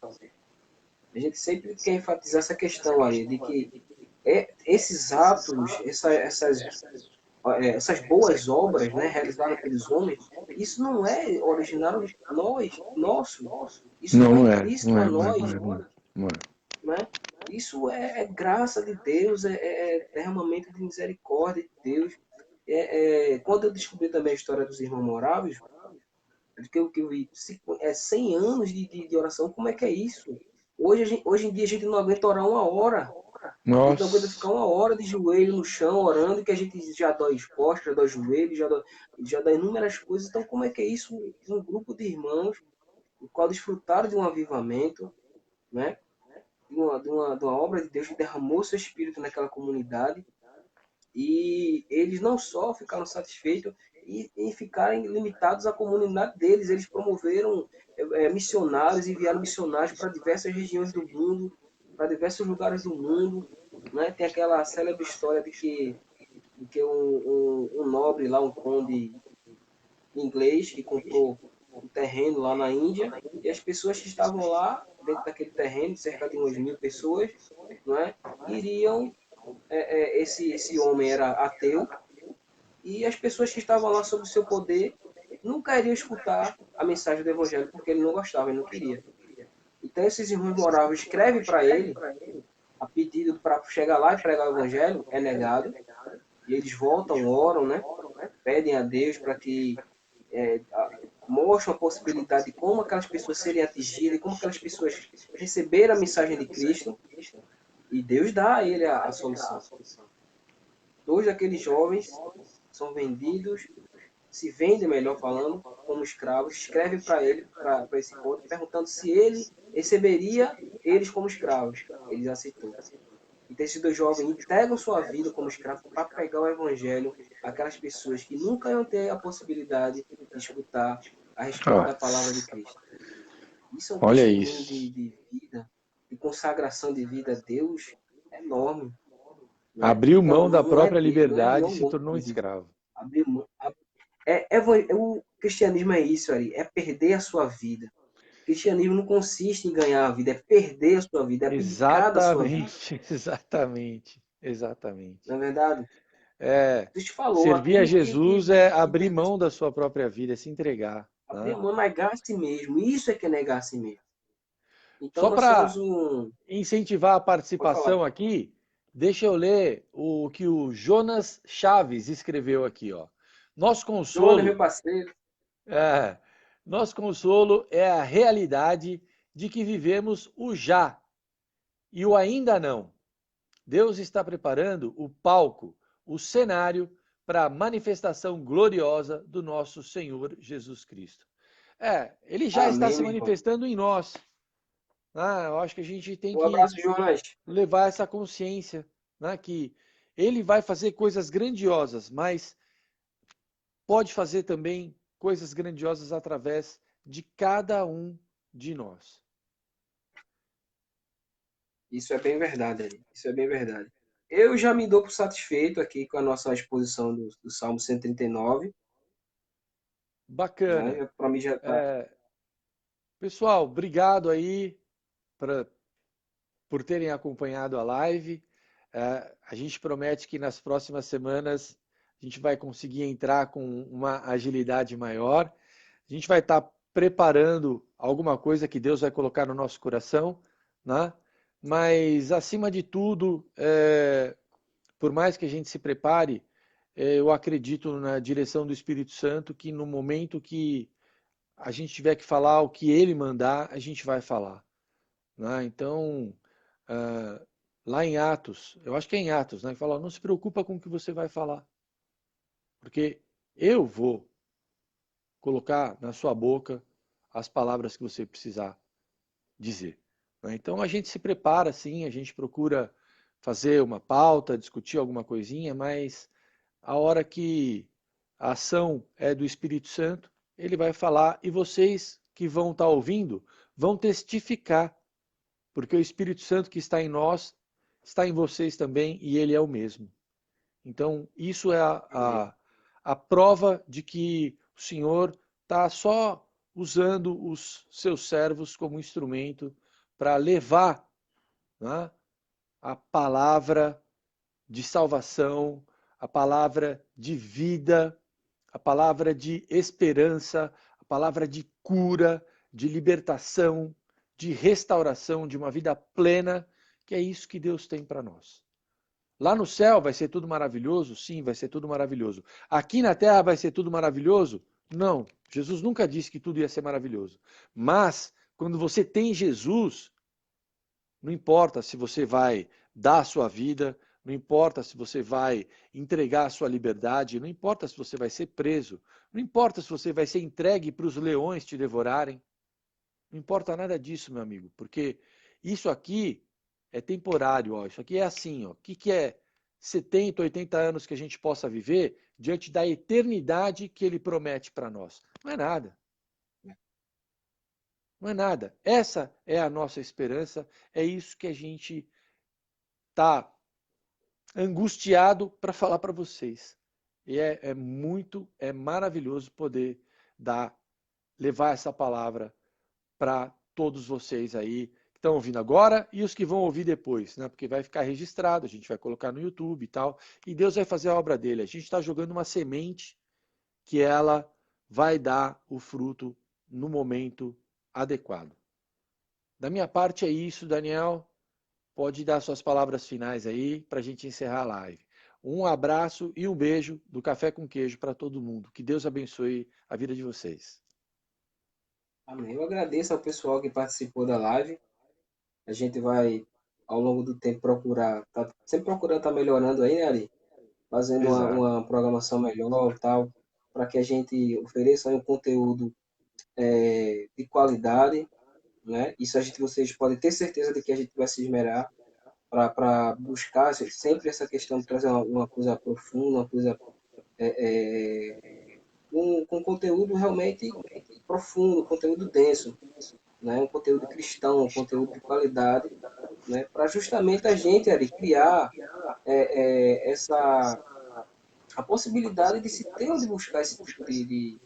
S3: A gente sempre quer enfatizar essa questão aí, de que esses atos, essas boas obras, né, realizadas pelos homens, isso não é originário de nosso. Isso não é intrínseco a nós.
S4: Não é.
S3: Né? Isso é graça de Deus, é derramamento de misericórdia de Deus. Quando eu descobri também a história dos irmãos moráveis, que eu vi 100 anos de oração, como é que é isso? Hoje em dia a gente não aguenta orar uma hora. A gente não aguenta ficar uma hora de joelho no chão orando, que a gente já dói as costas, já dói os joelhos, já dá inúmeras coisas. Então, como é que é isso? Um grupo de irmãos, o qual desfrutaram de um avivamento, né? De uma obra de Deus que derramou seu espírito naquela comunidade, e eles não só ficaram satisfeitos em ficarem limitados à comunidade deles, eles promoveram missionários, enviaram missionários para diversas regiões do mundo, para diversos lugares do mundo, né? Tem aquela célebre história de que um nobre lá, um conde inglês, que comprou um terreno lá na Índia, e as pessoas que estavam lá, dentro daquele terreno, cerca de umas 1000 pessoas, não é? Iriam, esse homem era ateu, e as pessoas que estavam lá sob o seu poder nunca iriam escutar a mensagem do evangelho, porque ele não gostava, ele não queria. Então esses irmãos moráveis escrevem para ele, a pedido para chegar lá e pregar o evangelho, é negado, e eles voltam, oram, né? Pedem a Deus para que mostram a possibilidade de como aquelas pessoas serem atingidas, como aquelas pessoas receberam a mensagem de Cristo, e Deus dá a ele a solução. 2 daqueles jovens são vendidos, se vendem, melhor falando, como escravos, escrevem para ele, para esse conto, perguntando se ele receberia eles como escravos. Eles aceitou. Então esses 2 jovens entregam sua vida como escravos para pregar o evangelho àquelas pessoas que nunca iam ter a possibilidade de escutar a respeito da palavra de Cristo. Isso é um testemunho de vida, de consagração de vida a Deus enorme. Né?
S4: Abriu mão da própria liberdade e se tornou um escravo.
S3: Abriu mão. O cristianismo é isso, Ari, é perder a sua vida. O cristianismo não consiste em ganhar a vida, é perder a sua vida, é abdicar da sua vida.
S4: Exatamente.
S3: Não é verdade?
S4: Servir a Jesus é abrir mão da sua própria vida, é se entregar.
S3: Abrir mão, negar a si mesmo. Isso é que é negar a si mesmo. Então,
S4: só para incentivar a participação aqui, deixa eu ler o que o Jonas Chaves escreveu aqui, ó. Nosso consolo,
S3: Jonas, meu parceiro.
S4: Nosso consolo é a realidade de que vivemos o já e o ainda não. Deus está preparando o palco, o cenário para a manifestação gloriosa do nosso Senhor Jesus Cristo. Ele já está se manifestando em nós. Eu acho que a gente tem
S3: Um
S4: que
S3: abraço, Jonas.
S4: levar essa consciência, né, que ele vai fazer coisas grandiosas, mas pode fazer também coisas grandiosas através de cada um de nós.
S3: Isso é bem verdade, Ari. Isso é bem verdade. Eu já me dou por satisfeito aqui com a nossa exposição do Salmo 139,
S4: Bacana.
S3: né? Para mim já está.
S4: Pessoal, obrigado aí por terem acompanhado a live. A gente promete que nas próximas semanas a gente vai conseguir entrar com uma agilidade maior. A gente vai estar preparando alguma coisa que Deus vai colocar no nosso coração, né? Mas, acima de tudo, por mais que a gente se prepare, eu acredito na direção do Espírito Santo que no momento que a gente tiver que falar o que ele mandar, a gente vai falar, né? Então, ah, lá em Atos, eu acho que é em Atos, né? Que fala, não se preocupa com o que você vai falar, porque eu vou colocar na sua boca as palavras que você precisar dizer, né? Então a gente se prepara, sim, a gente procura fazer uma pauta, discutir alguma coisinha, mas a hora que a ação é do Espírito Santo, ele vai falar e vocês que vão estar ouvindo vão testificar, porque o Espírito Santo que está em nós está em vocês também e ele é o mesmo. Então, isso é a prova de que o Senhor está só usando os seus servos como instrumento para levar, né, a palavra de salvação, a palavra de vida, a palavra de esperança, a palavra de cura, de libertação, de restauração, de uma vida plena, que é isso que Deus tem para nós. Lá no céu vai ser tudo maravilhoso? Sim, vai ser tudo maravilhoso. Aqui na terra vai ser tudo maravilhoso? Não. Jesus nunca disse que tudo ia ser maravilhoso. Mas, quando você tem Jesus, não importa se você vai dar a sua vida, não importa se você vai entregar a sua liberdade, não importa se você vai ser preso, não importa se você vai ser entregue para os leões te devorarem. Não importa nada disso, meu amigo, porque isso aqui é temporário, ó. Isso aqui é assim, ó. O que é 70, 80 anos que a gente possa viver diante da eternidade que ele promete para nós? Não é nada. Não é nada. Essa é a nossa esperança, é isso que a gente está angustiado para falar para vocês. E é maravilhoso poder levar essa palavra para todos vocês aí que estão ouvindo agora e os que vão ouvir depois, né? Porque vai ficar registrado, a gente vai colocar no YouTube e tal, e Deus vai fazer a obra dele. A gente está jogando uma semente que ela vai dar o fruto no momento adequado. Da minha parte é isso, Daniel. Pode dar suas palavras finais aí para a gente encerrar a live. Um abraço e um beijo do Café com Queijo para todo mundo. Que Deus abençoe a vida de vocês.
S3: Amém. Eu agradeço ao pessoal que participou da live. A gente vai, ao longo do tempo, procurar, tá sempre procurando estar melhorando aí, né, Ari? Fazendo
S4: Exato.
S3: uma programação melhor, tal, para que a gente ofereça um conteúdo de qualidade, né? Isso vocês podem ter certeza de que a gente vai se esmerar para buscar sempre essa questão de trazer uma coisa profunda, uma coisa com conteúdo realmente profundo, conteúdo denso, né? Um conteúdo cristão, um conteúdo de qualidade, né? Para justamente a gente ali criar essa a possibilidade de se ter onde buscar esse tipo de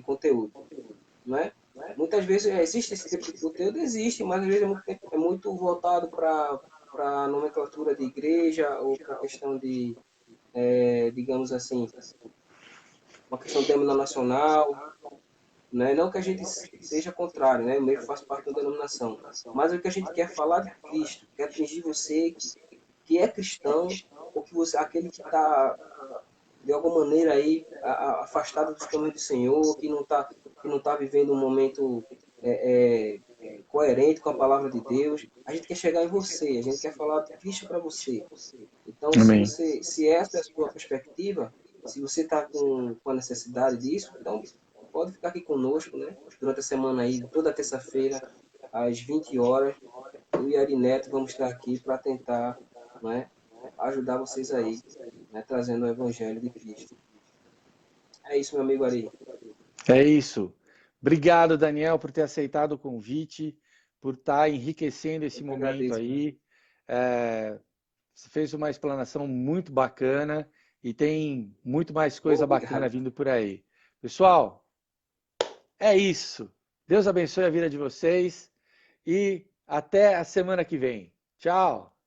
S3: conteúdo, né? Muitas vezes existe esse tipo de conteúdo, existe, mas às vezes é muito voltado para a nomenclatura de igreja ou para a questão de, digamos assim, uma questão denominacional, né? Não que a gente seja contrário, né? Eu mesmo faço parte da denominação, mas o que a gente quer falar de Cristo, quer atingir você que é cristão ou que você aquele que está de alguma maneira aí afastado dos caminhos do Senhor, que não tá vivendo um momento coerente com a palavra de Deus. A gente quer chegar em você, a gente quer falar de Cristo para você. Então,
S4: Amém.
S3: se essa é a sua perspectiva, se você está com a necessidade disso, então pode ficar aqui conosco, né? Durante a semana aí, toda terça-feira, às 20 horas. Eu e Ari Neto vamos estar aqui para tentar, né, ajudar vocês aí, né, trazendo o Evangelho de Cristo. É isso, meu amigo Ari.
S4: É isso. Obrigado, Daniel, por ter aceitado o convite, por estar enriquecendo esse
S3: Eu que
S4: momento
S3: agradeço.
S4: aí. Você fez uma explanação muito bacana e tem muito mais coisa bacana
S3: Obrigado.
S4: vindo por aí. Pessoal, é isso. Deus abençoe a vida de vocês e até a semana que vem. Tchau!